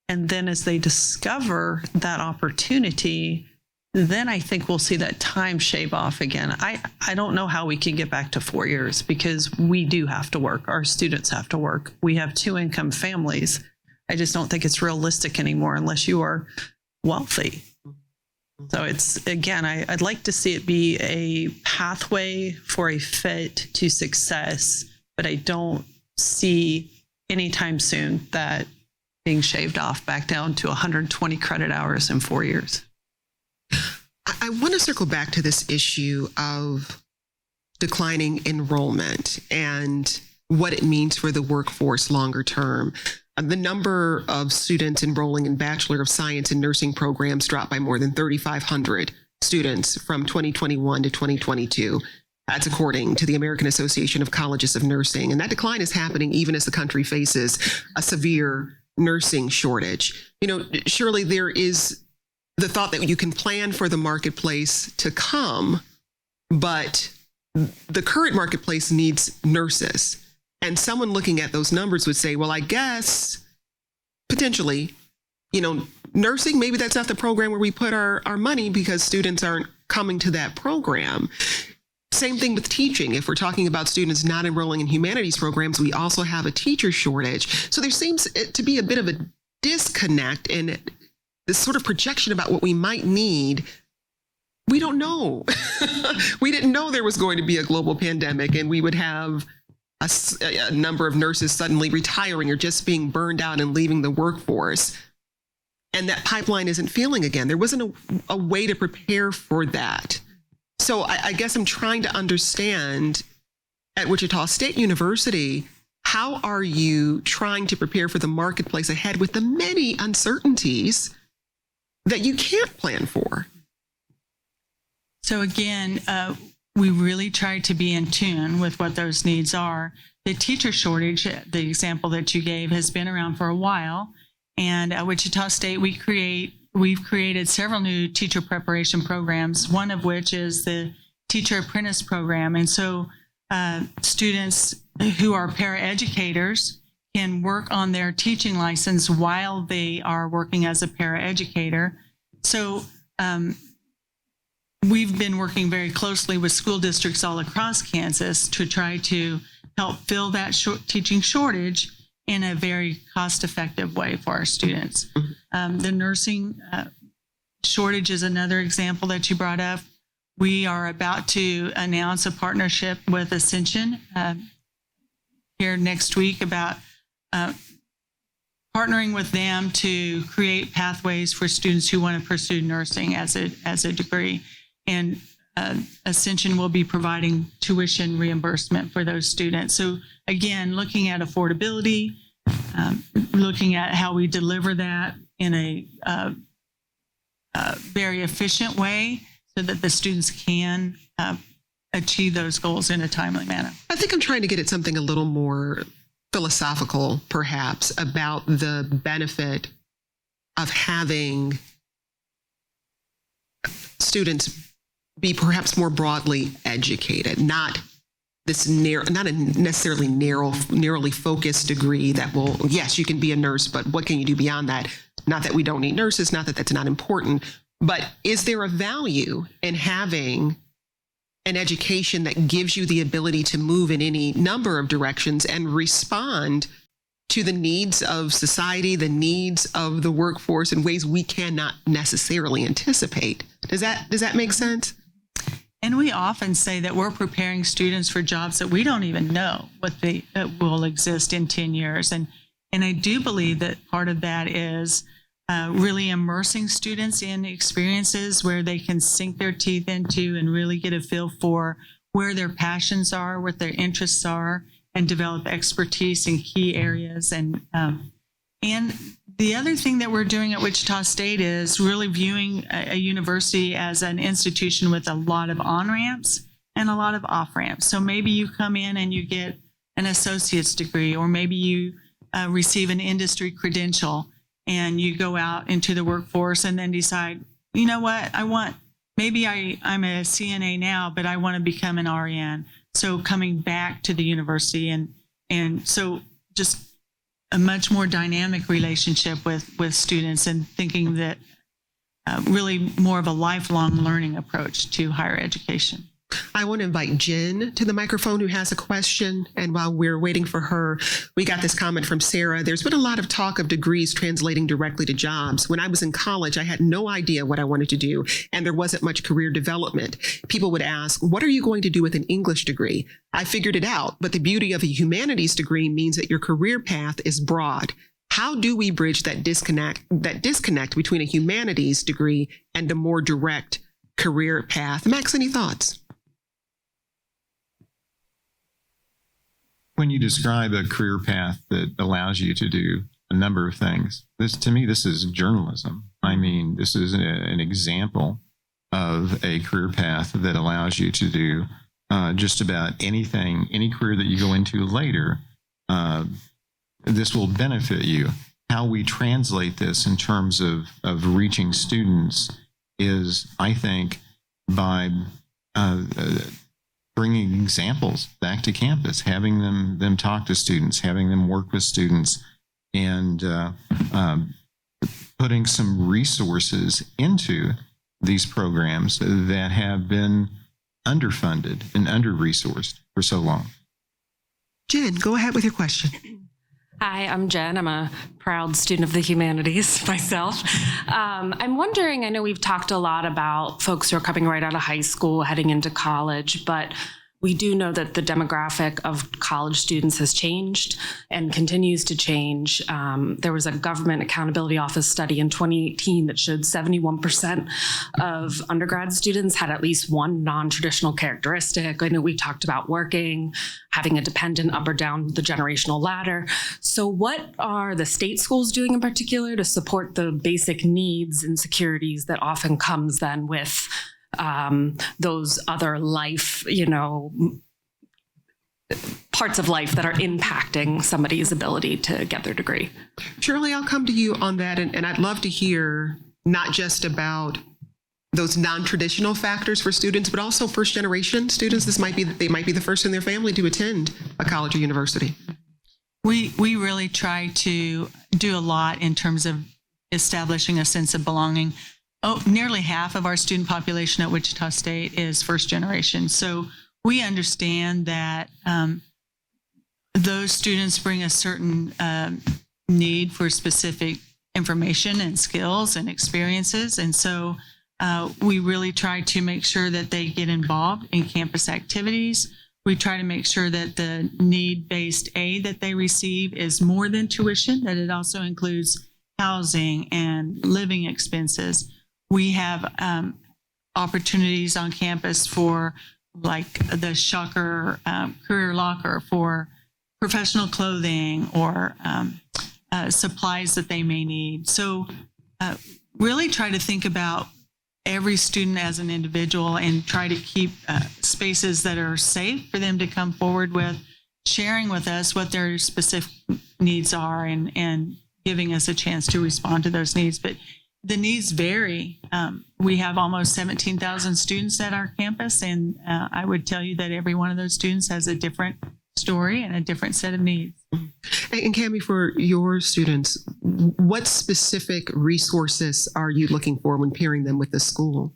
And then as they discover that opportunity, then I think we'll see that time shave off again. I don't know how we can get back to 4 years because we do have to work. Our students have to work. We have 2-income families. I just don't think it's realistic anymore unless you are wealthy. So it's, again, I'd like to see it be a pathway for a fit to success, but I don't see anytime soon that being shaved off back down to 120 credit hours in 4 years. I want to circle back to this issue of declining enrollment and what it means for the workforce longer term. The number of students enrolling in Bachelor of Science and Nursing programs dropped by more than 3,500 students from 2021 to 2022. That's according to the American Association of Colleges of Nursing. And that decline is happening even as the country faces a severe nursing shortage. Surely there is the thought that you can plan for the marketplace to come, but the current marketplace needs nurses. And someone looking at those numbers would say, well, I guess potentially, nursing, maybe that's not the program where we put our money because students aren't coming to that program. Same thing with teaching. If we're talking about students not enrolling in humanities programs, we also have a teacher shortage. So there seems to be a bit of a disconnect in this sort of projection about what we might need. We don't know. We didn't know there was going to be a global pandemic and we would have a number of nurses suddenly retiring or just being burned out and leaving the workforce. And that pipeline isn't filling again. There wasn't a way to prepare for that. So I guess I'm trying to understand at Wichita State University, how are you trying to prepare for the marketplace ahead with the many uncertainties that you can't plan for? So again, we really try to be in tune with what those needs are. The teacher shortage, the example that you gave, has been around for a while. And at Wichita State, we've created several new teacher preparation programs, one of which is the teacher apprentice program. And so students who are paraeducators can work on their teaching license while they are working as a paraeducator. So we've been working very closely with school districts all across Kansas to try to help fill that teaching shortage in a very cost-effective way for our students. The nursing shortage is another example that you brought up. We are about to announce a partnership with Ascension here next week about partnering with them to create pathways for students who want to pursue nursing as a degree. And Ascension will be providing tuition reimbursement for those students. So again, looking at affordability, looking at how we deliver that in a very efficient way so that the students can achieve those goals in a timely manner. I think I'm trying to get at something a little more philosophical, perhaps, about the benefit of having students be perhaps more broadly educated, not this not a necessarily narrowly focused degree that will, yes, you can be a nurse, but what can you do beyond that? Not that we don't need nurses, not that that's not important, but is there a value in having an education that gives you the ability to move in any number of directions and respond to the needs of society, the needs of the workforce in ways we cannot necessarily anticipate? Does that make sense? And we often say that we're preparing students for jobs that we don't even know what they will exist in 10 years. And I do believe that part of that is really immersing students in experiences where they can sink their teeth into and really get a feel for where their passions are, what their interests are, and develop expertise in key areas. And the other thing that we're doing at Wichita State is really viewing a university as an institution with a lot of on-ramps and a lot of off-ramps. So maybe you come in and you get an associate's degree, or maybe you receive an industry credential and you go out into the workforce and then decide, you know what, I'm a CNA now, but I want to become an RN. So coming back to the university and so just a much more dynamic relationship with students and thinking that really more of a lifelong learning approach to higher education. I want to invite Jenn to the microphone who has a question. And while we're waiting for her, we got this comment from Sarah. There's been a lot of talk of degrees translating directly to jobs. When I was in college, I had no idea what I wanted to do, and there wasn't much career development. People would ask, what are you going to do with an English degree? I figured it out, but the beauty of a humanities degree means that your career path is broad. How do we bridge that disconnect between a humanities degree and a more direct career path? Max, any thoughts? When you describe a career path that allows you to do a number of things, to me, this is journalism. I mean, this is an example of a career path that allows you to do just about anything, any career that you go into later. This will benefit you. How we translate this in terms of reaching students is, I think, by bringing examples back to campus, having them talk to students, having them work with students, and putting some resources into these programs that have been underfunded and under-resourced for so long. Jen, go ahead with your question. Hi, I'm Jen. I'm a proud student of the humanities myself. I'm wondering, I know we've talked a lot about folks who are coming right out of high school, heading into college, but we do know that the demographic of college students has changed and continues to change. There was a Government Accountability Office study in 2018 that showed 71% of undergrad students had at least one non-traditional characteristic. I know we talked about working, having a dependent up or down the generational ladder. So what are the state schools doing in particular to support the basic needs and securities that often comes then with those other life, parts of life that are impacting somebody's ability to get their degree? Shirley, I'll come to you on that. And I'd love to hear not just about those non-traditional factors for students, but also first-generation students. They might be the first in their family to attend a college or university. We really try to do a lot in terms of establishing a sense of belonging. Nearly half of our student population at Wichita State is first generation. So we understand that those students bring a certain need for specific information and skills and experiences. And so we really try to make sure that they get involved in campus activities. We try to make sure that the need-based aid that they receive is more than tuition, that it also includes housing and living expenses. We have opportunities on campus for like the Shocker Career Locker for professional clothing or supplies that they may need. So really try to think about every student as an individual and try to keep spaces that are safe for them to come forward with, sharing with us what their specific needs are and giving us a chance to respond to those needs. But the needs vary. We have almost 17,000 students at our campus, and I would tell you that every one of those students has a different story and a different set of needs. And Cami, for your students, what specific resources are you looking for when pairing them with the school?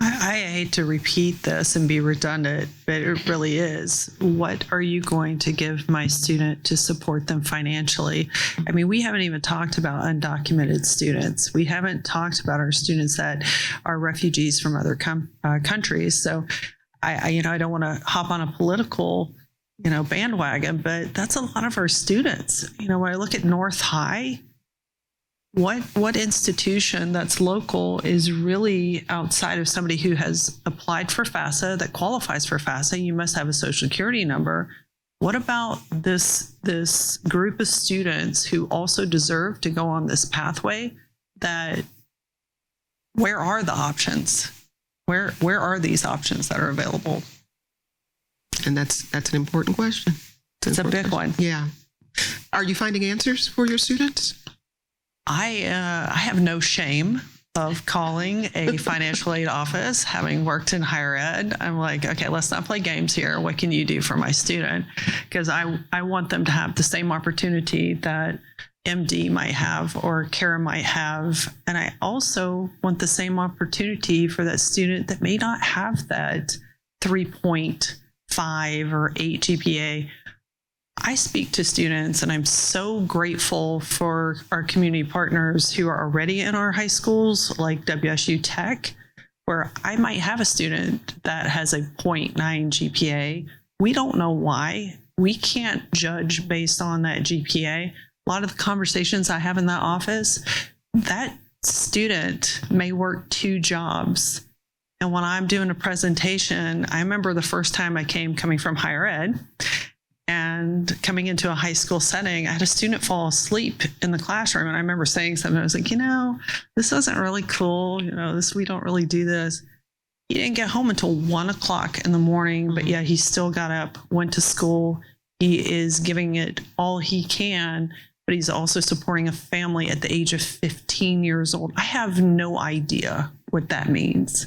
I hate to repeat this and be redundant, but it really is. What are you going to give my student to support them financially? I mean, we haven't even talked about undocumented students. We haven't talked about our students that are refugees from other countries. So I don't want to hop on a political, bandwagon, but that's a lot of our students. When I look at North High, what institution that's local is really outside of somebody who has applied for FAFSA, that qualifies for FAFSA? You must have a social security number. What about this group of students who also deserve to go on this pathway? Where are the options? Where are these options that are available? And that's an important question. It's a big one. Yeah. Are you finding answers for your students? I have no shame of calling a financial aid office, having worked in higher ed. I'm like, okay, let's not play games here. What can you do for my student? Because I want them to have the same opportunity that MD might have or Kara might have. And I also want the same opportunity for that student that may not have that 3.5 or 8 GPA. I speak to students, and I'm so grateful for our community partners who are already in our high schools, like WSU Tech, where I might have a student that has a 0.9 GPA. We don't know why. We can't judge based on that GPA. A lot of the conversations I have in that office, that student may work 2 jobs. And when I'm doing a presentation, I remember the first time I coming from higher ed, and coming into a high school setting, I had a student fall asleep in the classroom. And I remember saying something. I was like, this isn't really cool. We don't really do this. He didn't get home until 1 o'clock in the morning, but yeah, he still got up, went to school. He is giving it all he can, but he's also supporting a family at the age of 15 years old. I have no idea what that means.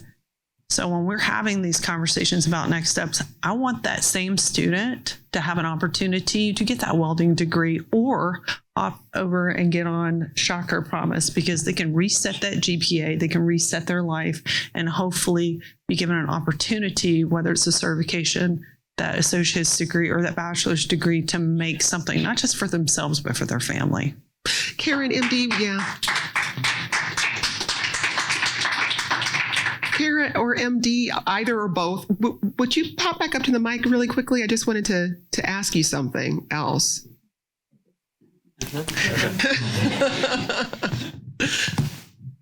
So when we're having these conversations about next steps, I want that same student to have an opportunity to get that welding degree or opt over and get on Shocker Promise, because they can reset that GPA, they can reset their life, and hopefully be given an opportunity, whether it's a certification, that associate's degree, or that bachelor's degree, to make something not just for themselves, but for their family. Karen, MD, yeah. Karen or MD, either or both, would you pop back up to the mic really quickly? I just wanted to ask you something else.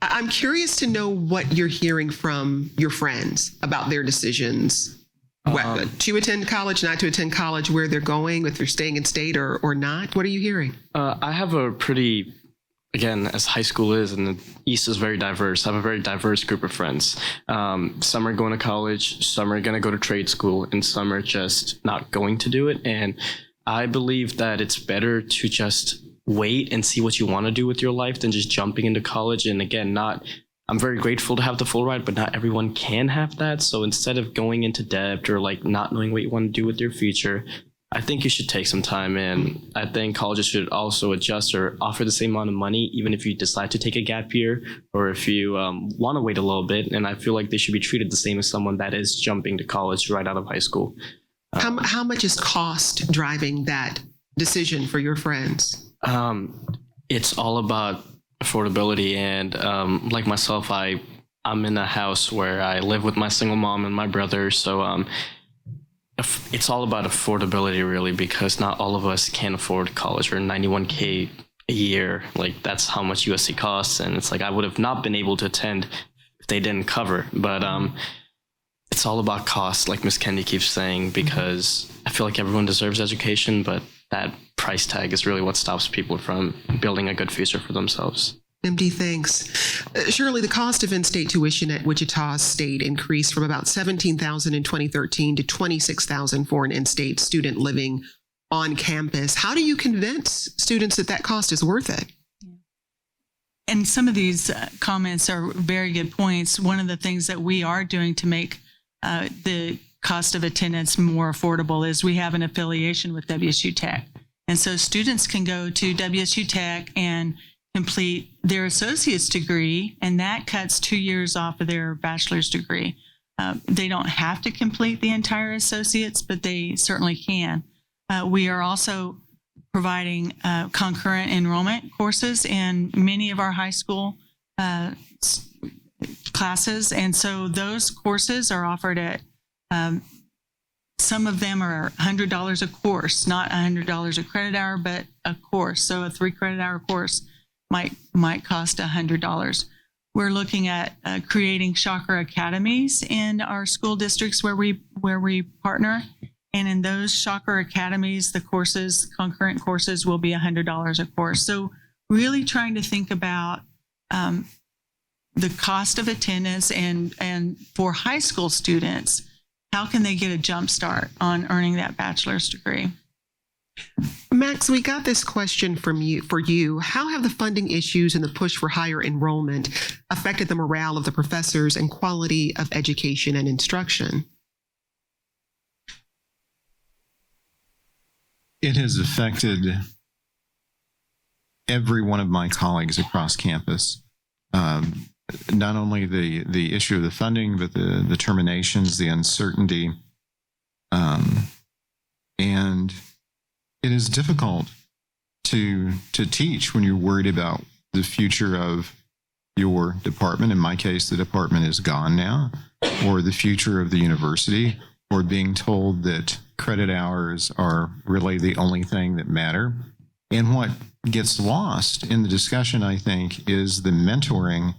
I'm curious to know what you're hearing from your friends about their decisions. To attend college, not to attend college, where they're going, if they're staying in state or not. What are you hearing? I have a pretty, again, as high school is, and the East is very diverse, I have a very diverse group of friends. Some are going to college, some are going to go to trade school, and some are just not going to do it. And I believe that it's better to just wait and see what you want to do with your life than just jumping into college. And again, I'm very grateful to have the full ride, but not everyone can have that. So instead of going into debt or like not knowing what you want to do with your future, I think you should take some time. And I think colleges should also adjust or offer the same amount of money, even if you decide to take a gap year or if you want to wait a little bit. And I feel like they should be treated the same as someone that is jumping to college right out of high school. How much is cost driving that decision for your friends? It's all about affordability. And like myself, I'm in a house where I live with my single mom and my brother. So it's all about affordability, really, because not all of us can afford college or $91K a year. Like, that's how much USC costs. And it's like I would have not been able to attend if they didn't cover. But it's all about cost, like Miss Kendi keeps saying, because I feel like everyone deserves education, but that price tag is really what stops people from building a good future for themselves. MD, thanks. Shirley, the cost of in-state tuition at Wichita State increased from about $17,000 in 2013 to $26,000 for an in-state student living on campus. How do you convince students that cost is worth it? And some of these comments are very good points. One of the things that we are doing to make the cost of attendance more affordable is we have an affiliation with WSU Tech. And so students can go to WSU Tech and complete their associate's degree, and that cuts 2 years off of their bachelor's degree. They don't have to complete the entire associate's, but they certainly can. We are also providing concurrent enrollment courses in many of our high school classes. And so those courses are offered at, some of them are $100 a course, not $100 a credit hour, but a course. So a 3 credit hour course might cost $100. We're looking at creating Shocker Academies in our school districts where we partner. And in those Shocker Academies, the courses, concurrent courses, will be $100 a course. So really trying to think about the cost of attendance and for high school students, how can they get a jump start on earning that bachelor's degree? Max, we got this question for you. How have the funding issues and the push for higher enrollment affected the morale of the professors and quality of education and instruction? It has affected every one of my colleagues across campus. Not only the issue of the funding, but the terminations, the uncertainty. And it is difficult to teach when you're worried about the future of your department. In my case, the department is gone now, or the future of the university, or being told that credit hours are really the only thing that matter. And what gets lost in the discussion, I think, is the mentoring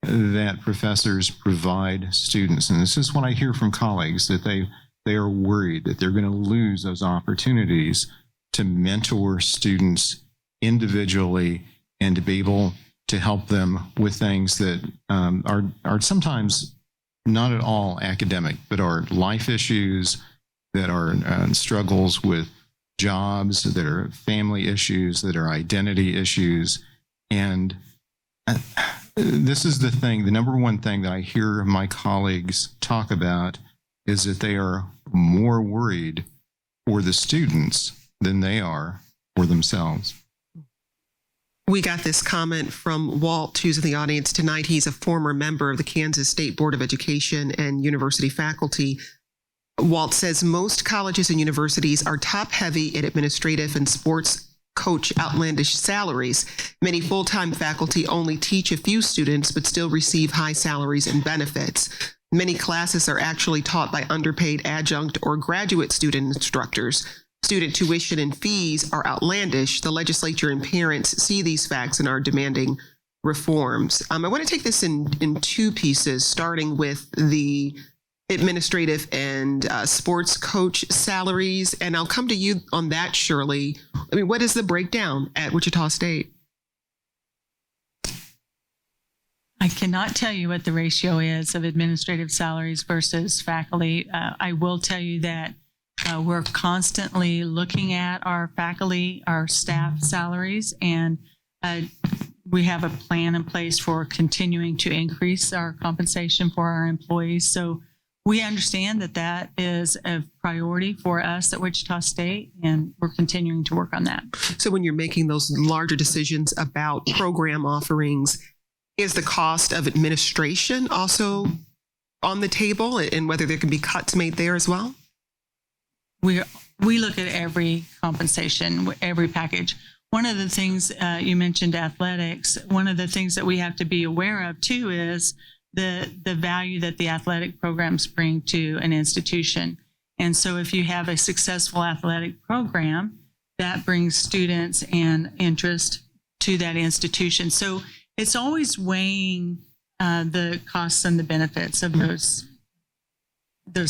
that professors provide students. And this is what I hear from colleagues, that they are worried that they're going to lose those opportunities to mentor students individually and to be able to help them with things that are sometimes not at all academic, but are life issues, that are struggles with jobs, that are family issues, that are identity issues. And this is the thing, the number one thing that I hear my colleagues talk about is that they are more worried for the students than they are for themselves. We got this comment from Walt, who's in the audience tonight. He's a former member of the Kansas State Board of Education and university faculty. Walt says most colleges and universities are top heavy in administrative and sports coach outlandish salaries. Many full-time faculty only teach a few students, but still receive high salaries and benefits. Many classes are actually taught by underpaid adjunct or graduate student instructors. Student tuition and fees are outlandish. The legislature and parents see these facts and are demanding reforms. I want to take this in two pieces, starting with the administrative and sports coach salaries. And I'll come to you on that, Shirley. I mean, what is the breakdown at Wichita State? I cannot tell you what the ratio is of administrative salaries versus faculty. I will tell you that we're constantly looking at our faculty, our staff salaries, and we have a plan in place for continuing to increase our compensation for our employees. So we understand that that is a priority for us at Wichita State, and we're continuing to work on that. So when you're making those larger decisions about program offerings, is the cost of administration also on the table, and whether there can be cuts made there as well? We look at every compensation, every package. One of the things you mentioned athletics. One of the things that we have to be aware of too is the value that the athletic programs bring to an institution. And so if you have a successful athletic program, that brings students and interest to that institution. So it's always weighing the costs and the benefits of those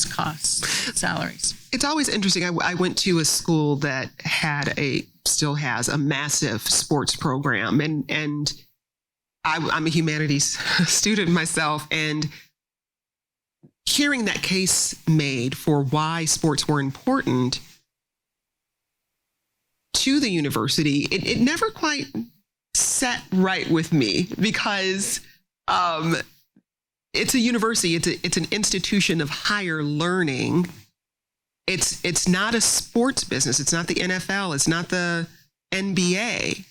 costs, salaries. It's always interesting. I went to a school that still has a massive sports program, and I'm a humanities student myself, and hearing that case made for why sports were important to the university, it never quite set right with me, because it's a university, it's an institution of higher learning. It's not a sports business. It's not the NFL. It's not the NBA.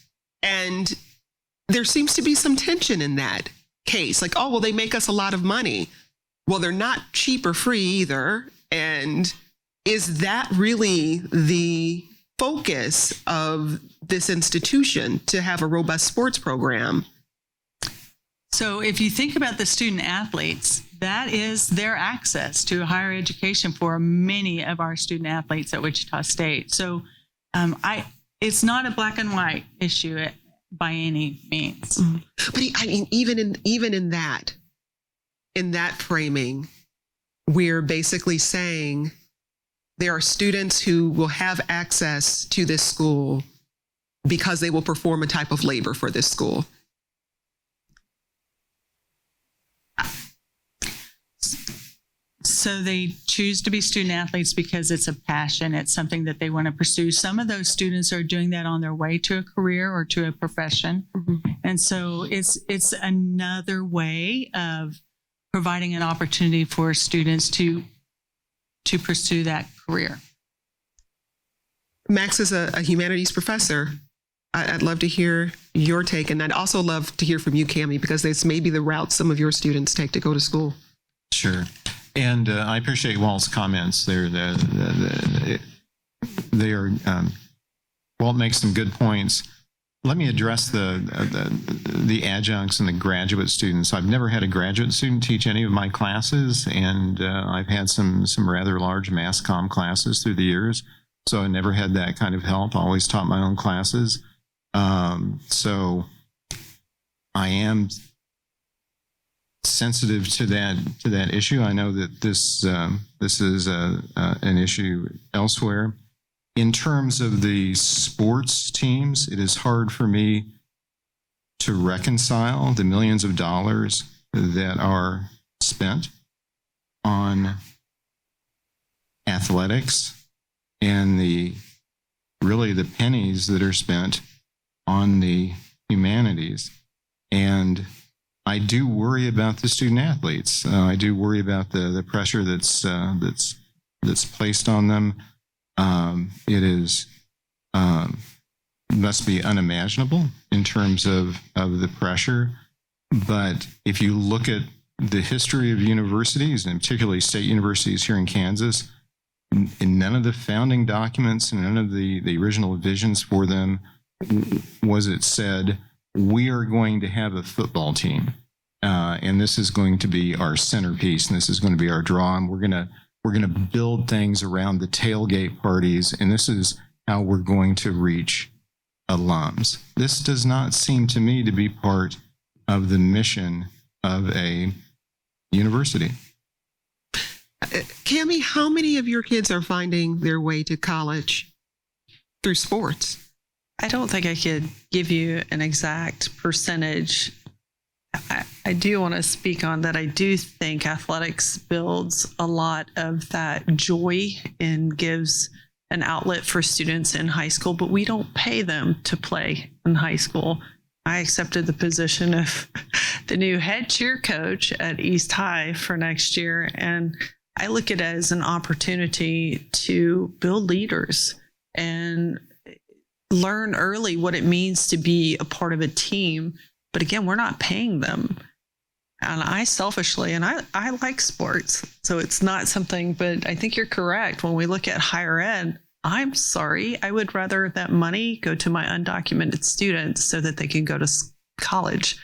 And there seems to be some tension in that case. Like, oh, well, they make us a lot of money. Well, they're not cheap or free either. And is that really the focus of this institution, to have a robust sports program? So if you think about the student athletes, that is their access to higher education for many of our student athletes at Wichita State. So it's not a black and white issue by any means. Mm-hmm. But I mean, even in that framing, we're basically saying there are students who will have access to this school because they will perform a type of labor for this school. So they choose to be student athletes because it's a passion. It's something that they want to pursue. Some of those students are doing that on their way to a career or to a profession. Mm-hmm. And so it's another way of providing an opportunity for students to pursue that career. Max is a humanities professor. I'd love to hear your take, and I'd also love to hear from you, Cammie, because this may be the route some of your students take to go to school. Sure. And I appreciate Walt's comments. Walt makes some good points. Let me address the adjuncts and the graduate students. I've never had a graduate student teach any of my classes, and I've had some rather large mass comm classes through the years, so I never had that kind of help. I always taught my own classes. So I am sensitive to that issue. I know that this is an issue elsewhere. In terms of the sports teams, it is hard for me to reconcile the millions of dollars that are spent on athletics and the pennies that are spent on the humanities. And I do worry about the student athletes. I do worry about the pressure that's placed on them. It is must be unimaginable in terms of the pressure. But if you look at the history of universities, and particularly state universities here in Kansas, in none of the founding documents and none of the original visions for them was it said, we are going to have a football team, and this is going to be our centerpiece, and this is going to be our draw, and we're gonna build things around the tailgate parties, and this is how we're going to reach alums. This does not seem to me to be part of the mission of a university. Cammie, how many of your kids are finding their way to college through sports? I don't think I could give you an exact percentage. I do want to speak on that. I do think athletics builds a lot of that joy and gives an outlet for students in high school, but we don't pay them to play in high school. I accepted the position of the new head cheer coach at East High for next year, and I look at it as an opportunity to build leaders and learn early what it means to be a part of a team. But again, we're not paying them. And I selfishly, and I like sports, so it's not something, but I think you're correct. When we look at higher ed, I'm sorry, I would rather that money go to my undocumented students so that they can go to college.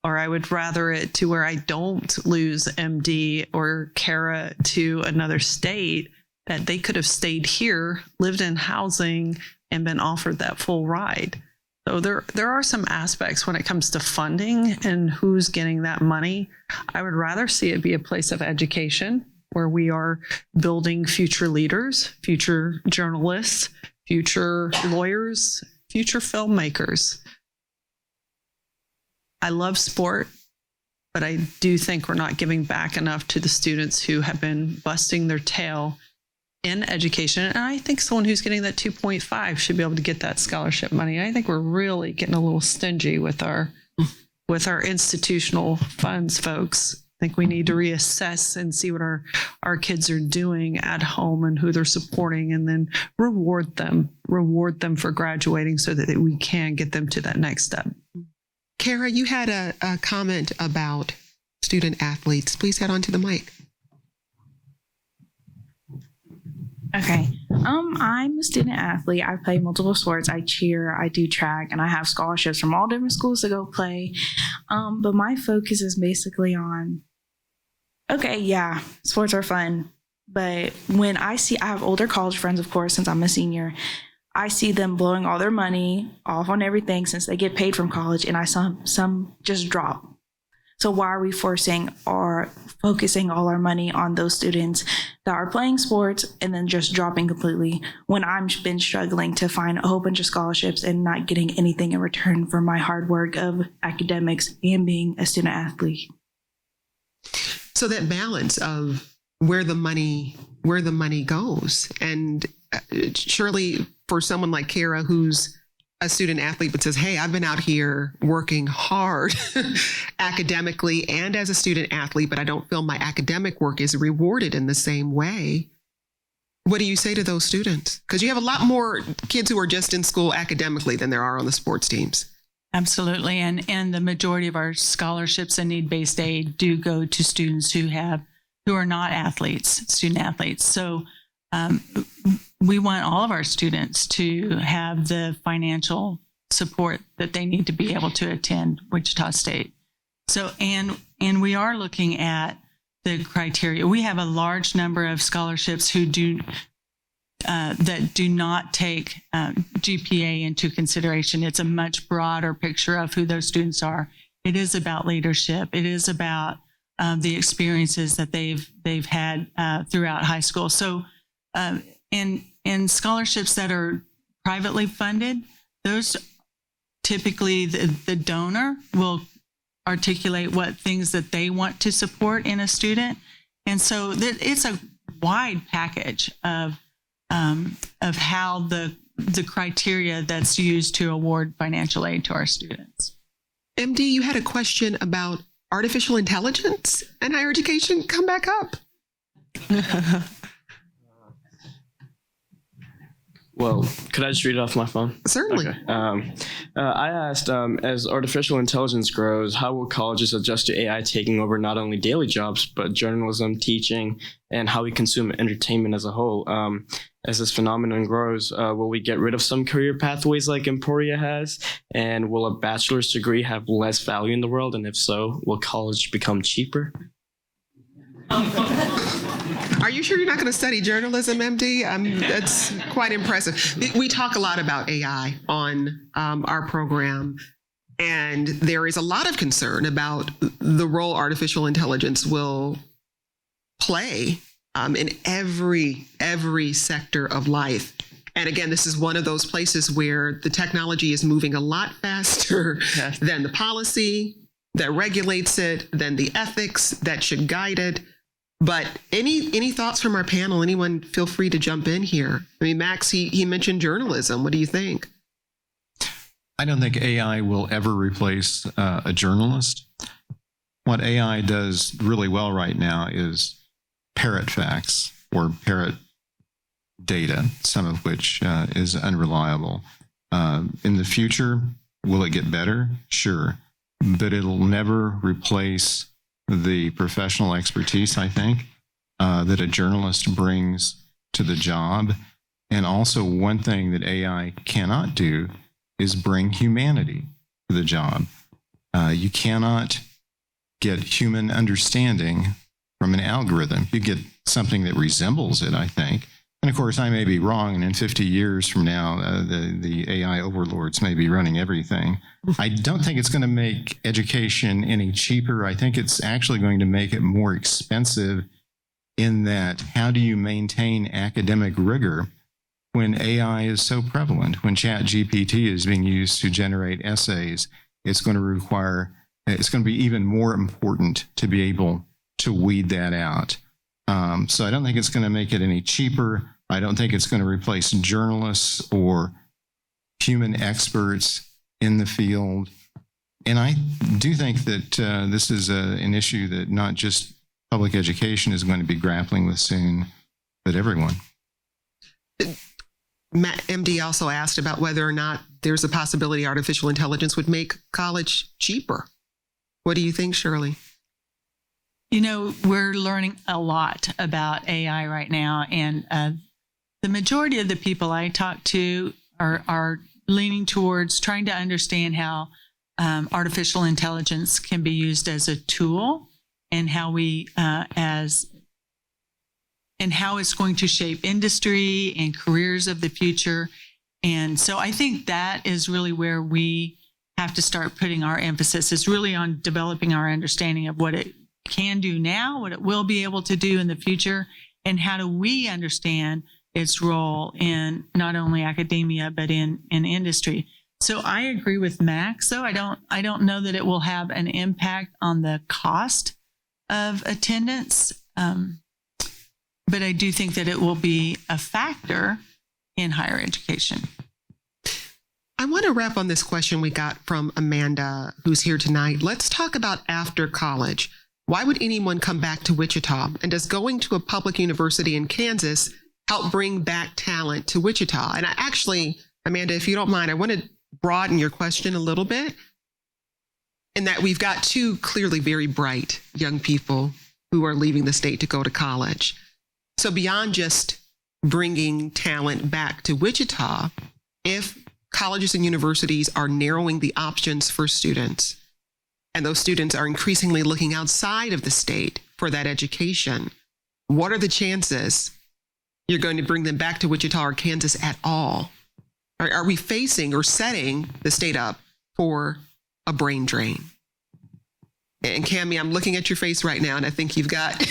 Or I would rather it to where I don't lose MD or Kara to another state, that they could have stayed here, lived in housing, and been offered that full ride. So there are some aspects when it comes to funding and who's getting that money. I would rather see it be a place of education where we are building future leaders, future journalists, future lawyers, future filmmakers. I love sport, but I do think we're not giving back enough to the students who have been busting their tail in education. And I think someone who's getting that 2.5 should be able to get that scholarship money. I think we're really getting a little stingy with our institutional funds, folks. I think we need to reassess and see what our kids are doing at home and who they're supporting, and then reward them for graduating so that we can get them to that next step. Kara, you had a comment about student athletes. Please head on to the mic. Okay. I'm a student athlete. I play multiple sports. I cheer, I do track, and I have scholarships from all different schools to go play. But my focus is basically on, okay, yeah, sports are fun. But when I have older college friends, of course, since I'm a senior, I see them blowing all their money off on everything since they get paid from college, and I saw some just drop. So why are we focusing all our money on those students that are playing sports and then just dropping completely when I've been struggling to find a whole bunch of scholarships and not getting anything in return for my hard work of academics and being a student athlete? So that balance of where the money goes, and surely for someone like Kara, who's a student athlete but says, hey, I've been out here working hard academically and as a student athlete, but I don't feel my academic work is rewarded in the same way. What do you say to those students? Because you have a lot more kids who are just in school academically than there are on the sports teams. Absolutely. And the majority of our scholarships and need-based aid do go to students who are not athletes, student athletes. So we want all of our students to have the financial support that they need to be able to attend Wichita State. So, and we are looking at the criteria. We have a large number of scholarships who that do not take GPA into consideration. It's a much broader picture of who those students are. It is about leadership. It is about the experiences that they've had throughout high school. So, and scholarships that are privately funded, those typically the donor will articulate what things that they want to support in a student. And so it's a wide package of how the criteria that's used to award financial aid to our students. MD, you had a question about artificial intelligence and higher education come back up? Well, could I just read it off my phone? Certainly. Okay. I asked, as artificial intelligence grows, how will colleges adjust to AI taking over not only daily jobs, but journalism, teaching, and how we consume entertainment as a whole? As this phenomenon grows, will we get rid of some career pathways like Emporia has? And will a bachelor's degree have less value in the world? And if so, will college become cheaper? Are you sure you're not going to study journalism, MD? That's quite impressive. We talk a lot about AI on our program, and there is a lot of concern about the role artificial intelligence will play in every sector of life. And again, this is one of those places where the technology is moving a lot faster than the policy that regulates it, than the ethics that should guide it. But any thoughts from our panel? Anyone feel free to jump in here. I mean, Max, he mentioned journalism. What do you think? I don't think AI will ever replace a journalist. What AI does really well right now is parrot facts or parrot data, some of which is unreliable. In the future, will it get better? Sure. But it'll never replace the professional expertise, I think, that a journalist brings to the job. And also one thing that AI cannot do is bring humanity to the job. You cannot get human understanding from an algorithm. You get something that resembles it, I think. And of course, I may be wrong, and in 50 years from now, the AI overlords may be running everything. I don't think it's going to make education any cheaper. I think it's actually going to make it more expensive in that how do you maintain academic rigor when AI is so prevalent? When ChatGPT is being used to generate essays, it's going to be even more important to be able to weed that out. So I don't think it's going to make it any cheaper. I don't think it's going to replace journalists or human experts in the field. And I do think that this is an issue that not just public education is going to be grappling with soon, but everyone. Matt, MD also asked about whether or not there's a possibility artificial intelligence would make college cheaper. What do you think, Shirley? You know, we're learning a lot about AI right now, and the majority of the people I talk to are leaning towards trying to understand how artificial intelligence can be used as a tool, and how how it's going to shape industry and careers of the future. And so I think that is really where we have to start putting our emphasis, is really on developing our understanding of what it can do now, what it will be able to do in the future, and how do we understand its role in not only academia but in industry. So I agree with Max. So I don't know that it will have an impact on the cost of attendance, but I do think that it will be a factor in higher education. I want to wrap on this question we got from Amanda, who's here tonight. Let's talk about after college. Why would anyone come back to Wichita? And does going to a public university in Kansas help bring back talent to Wichita? And I actually, Amanda, if you don't mind, I want to broaden your question a little bit, in that we've got two clearly very bright young people who are leaving the state to go to college. So beyond just bringing talent back to Wichita, if colleges and universities are narrowing the options for students, and those students are increasingly looking outside of the state for that education, what are the chances you're going to bring them back to Wichita or Kansas at all? Are we facing or setting the state up for a brain drain? And Cammie, I'm looking at your face right now, and I think you've got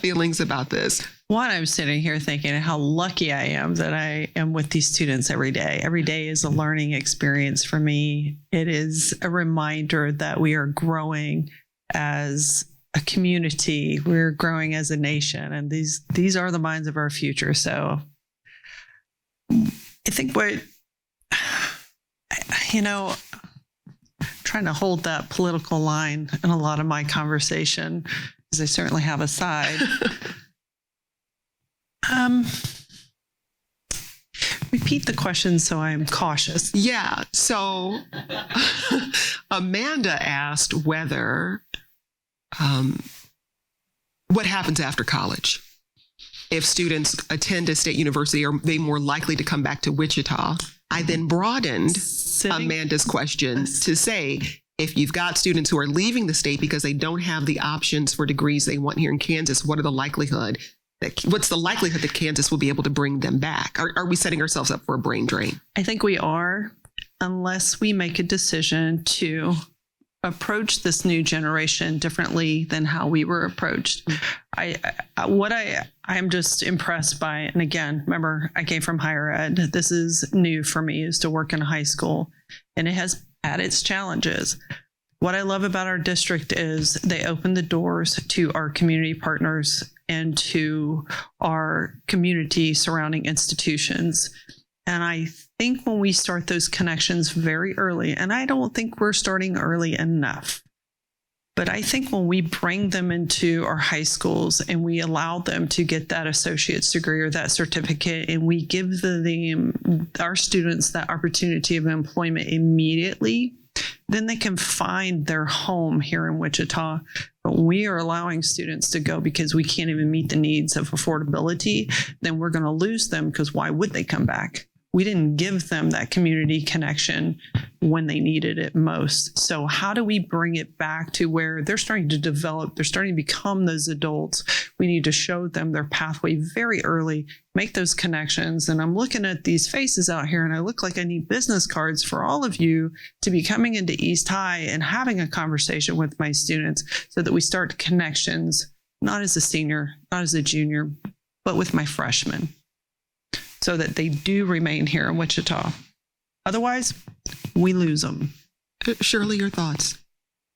feelings about this. One, I'm sitting here thinking how lucky I am that I am with these students every day. Every day is a learning experience for me. It is a reminder that we are growing as a community. We're growing as a nation, and these are the minds of our future. So I think trying to hold that political line in a lot of my conversation, because I certainly have a side. Repeat the question so I'm cautious. Yeah. So Amanda asked whether what happens after college. If students attend a state university, are they more likely to come back to Wichita? I then broadened Amanda's question to say, if you've got students who are leaving the state because they don't have the options for degrees they want here in Kansas, what's the likelihood that Kansas will be able to bring them back? Are we setting ourselves up for a brain drain? I think we are, unless we make a decision to approach this new generation differently than how we were approached. I'm just impressed by, and again, remember, I came from higher ed. This is new for me, is to work in a high school, and it has had its challenges. What I love about our district is they open the doors to our community partners and to our community surrounding institutions. And I think when we start those connections very early, and I don't think we're starting early enough, but I think when we bring them into our high schools and we allow them to get that associate's degree or that certificate, and we give our students that opportunity of employment immediately, then they can find their home here in Wichita. But we are allowing students to go because we can't even meet the needs of affordability, then we're going to lose them, because why would they come back? We didn't give them that community connection when they needed it most. So how do we bring it back to where they're starting to develop, they're starting to become those adults? We need to show them their pathway very early, make those connections. And I'm looking at these faces out here, and I look like I need business cards for all of you to be coming into East High and having a conversation with my students so that we start connections, not as a senior, not as a junior, but with my freshmen, so that they do remain here in Wichita. Otherwise, we lose them. Shirley, your thoughts?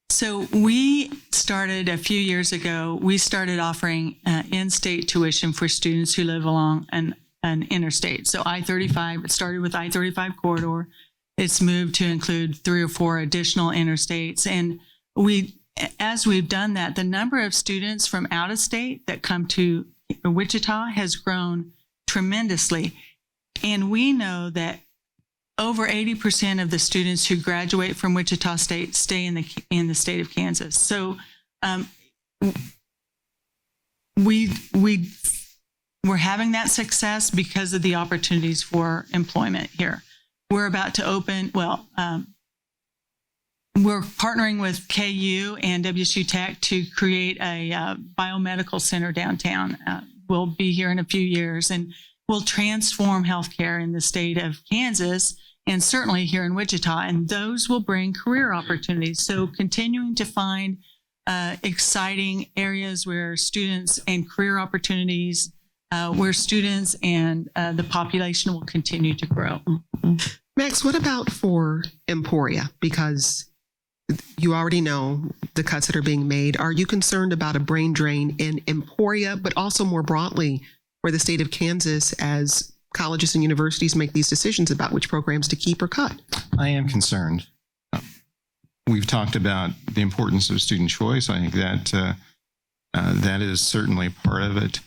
So we started a few years ago, we started offering in-state tuition for students who live along an interstate. So I-35, it started with I-35 corridor. It's moved to include 3 or 4 additional interstates. And as we've done that, the number of students from out of state that come to Wichita has grown tremendously. And we know that over 80% of the students who graduate from Wichita State stay in the state of Kansas. So we're having that success because of the opportunities for employment here. We're about to open, we're partnering with KU and WSU Tech to create a biomedical center downtown. We'll be here in a few years, and we'll transform healthcare in the state of Kansas and certainly here in Wichita, and those will bring career opportunities. So continuing to find exciting areas where students and career opportunities, where students and the population will continue to grow. Max, what about for Emporia? Because you already know the cuts that are being made. Are you concerned about a brain drain in Emporia, but also more broadly for the state of Kansas as colleges and universities make these decisions about which programs to keep or cut? I am concerned. We've talked about the importance of student choice. I think that that is certainly part of it.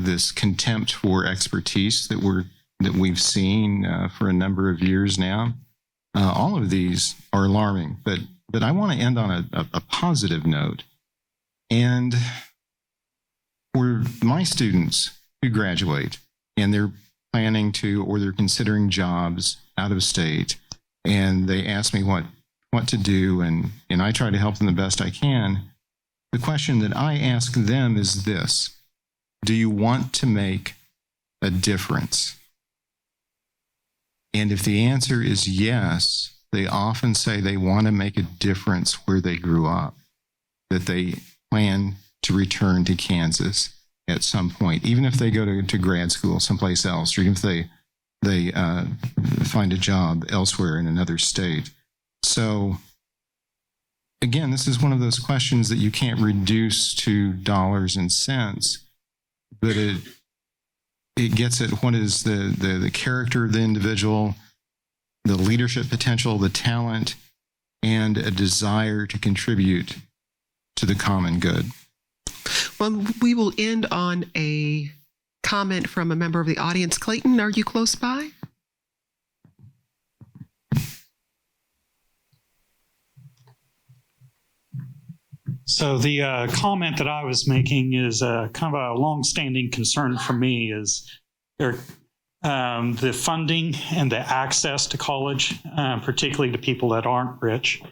This contempt for expertise that we've seen for a number of years now. All of these are alarming, but I want to end on a positive note. And for my students who graduate and they're planning to, or they're considering jobs out of state, and they ask me what to do, and I try to help them the best I can. The question that I ask them is this: do you want to make a difference? And if the answer is yes, they often say they want to make a difference where they grew up, that they plan to return to Kansas at some point, even if they go to grad school someplace else, or even if they find a job elsewhere in another state. So again, this is one of those questions that you can't reduce to dollars and cents, but it gets at what is the character of the individual, the leadership potential, the talent, and a desire to contribute to the common good. Well, we will end on a comment from a member of the audience. Clayton, are you close by? So the comment that I was making is kind of a longstanding concern for me is the funding and the access to college, particularly to people that aren't rich.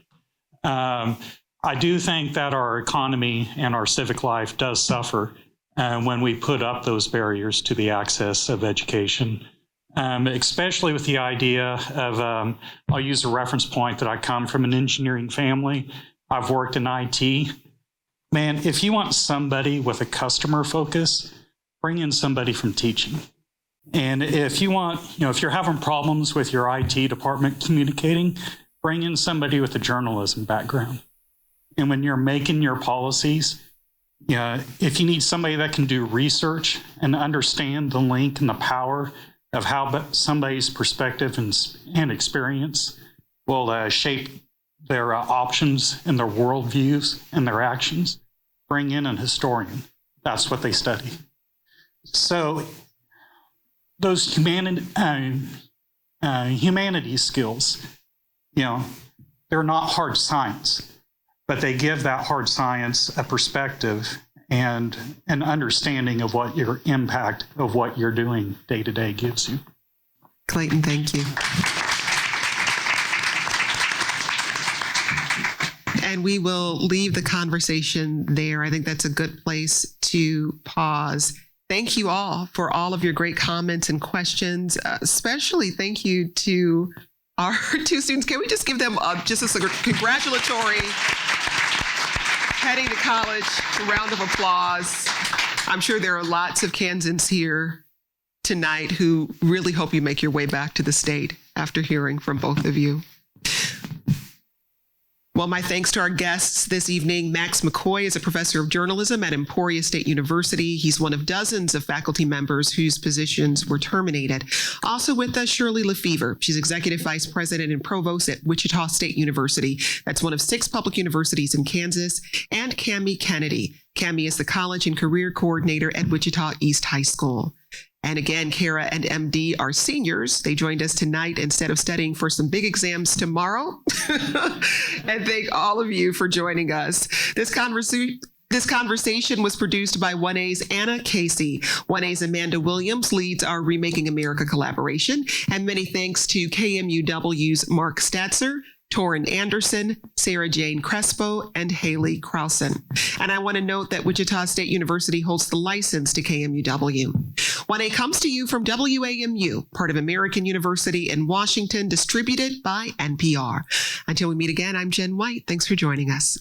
I do think that our economy and our civic life does suffer when we put up those barriers to the access of education, especially with the idea of, I'll use a reference point that I come from an engineering family. I've worked in IT. Man, if you want somebody with a customer focus, bring in somebody from teaching. And if you want, if you're having problems with your IT department communicating, bring in somebody with a journalism background. And when you're making your policies, if you need somebody that can do research and understand the link and the power of how somebody's perspective and experience will shape their options and their worldviews and their actions, bring in an historian. That's what they study. So those humanities skills, they're not hard science, but they give that hard science a perspective and an understanding of what your impact of what you're doing day to day gives you. Clayton, thank you. And we will leave the conversation there. I think that's a good place to pause. Thank you all for all of your great comments and questions. Especially thank you to our two students. Can we just give them just a congratulatory heading to college round of applause? I'm sure there are lots of Kansans here tonight who really hope you make your way back to the state after hearing from both of you. Well, my thanks to our guests this evening. Max McCoy is a professor of journalism at Emporia State University. He's one of dozens of faculty members whose positions were terminated. Also with us, Shirley Lefevre. She's executive vice president and provost at Wichita State University. That's one of 6 public universities in Kansas. And Cami Kennedy. Cami is the college and career coordinator at Wichita East High School. And again, Kara and MD are seniors. They joined us tonight instead of studying for some big exams tomorrow. And thank all of you for joining us. This conversation was produced by 1A's Anna Casey. 1A's Amanda Williams leads our Remaking America collaboration. And many thanks to KMUW's Mark Statzer, Torrin Anderson, Sarah Jane Crespo, and Haley Krausen. And I want to note that Wichita State University holds the license to KMUW. 1A comes to you from WAMU, part of American University in Washington, distributed by NPR. Until we meet again, I'm Jenn White. Thanks for joining us.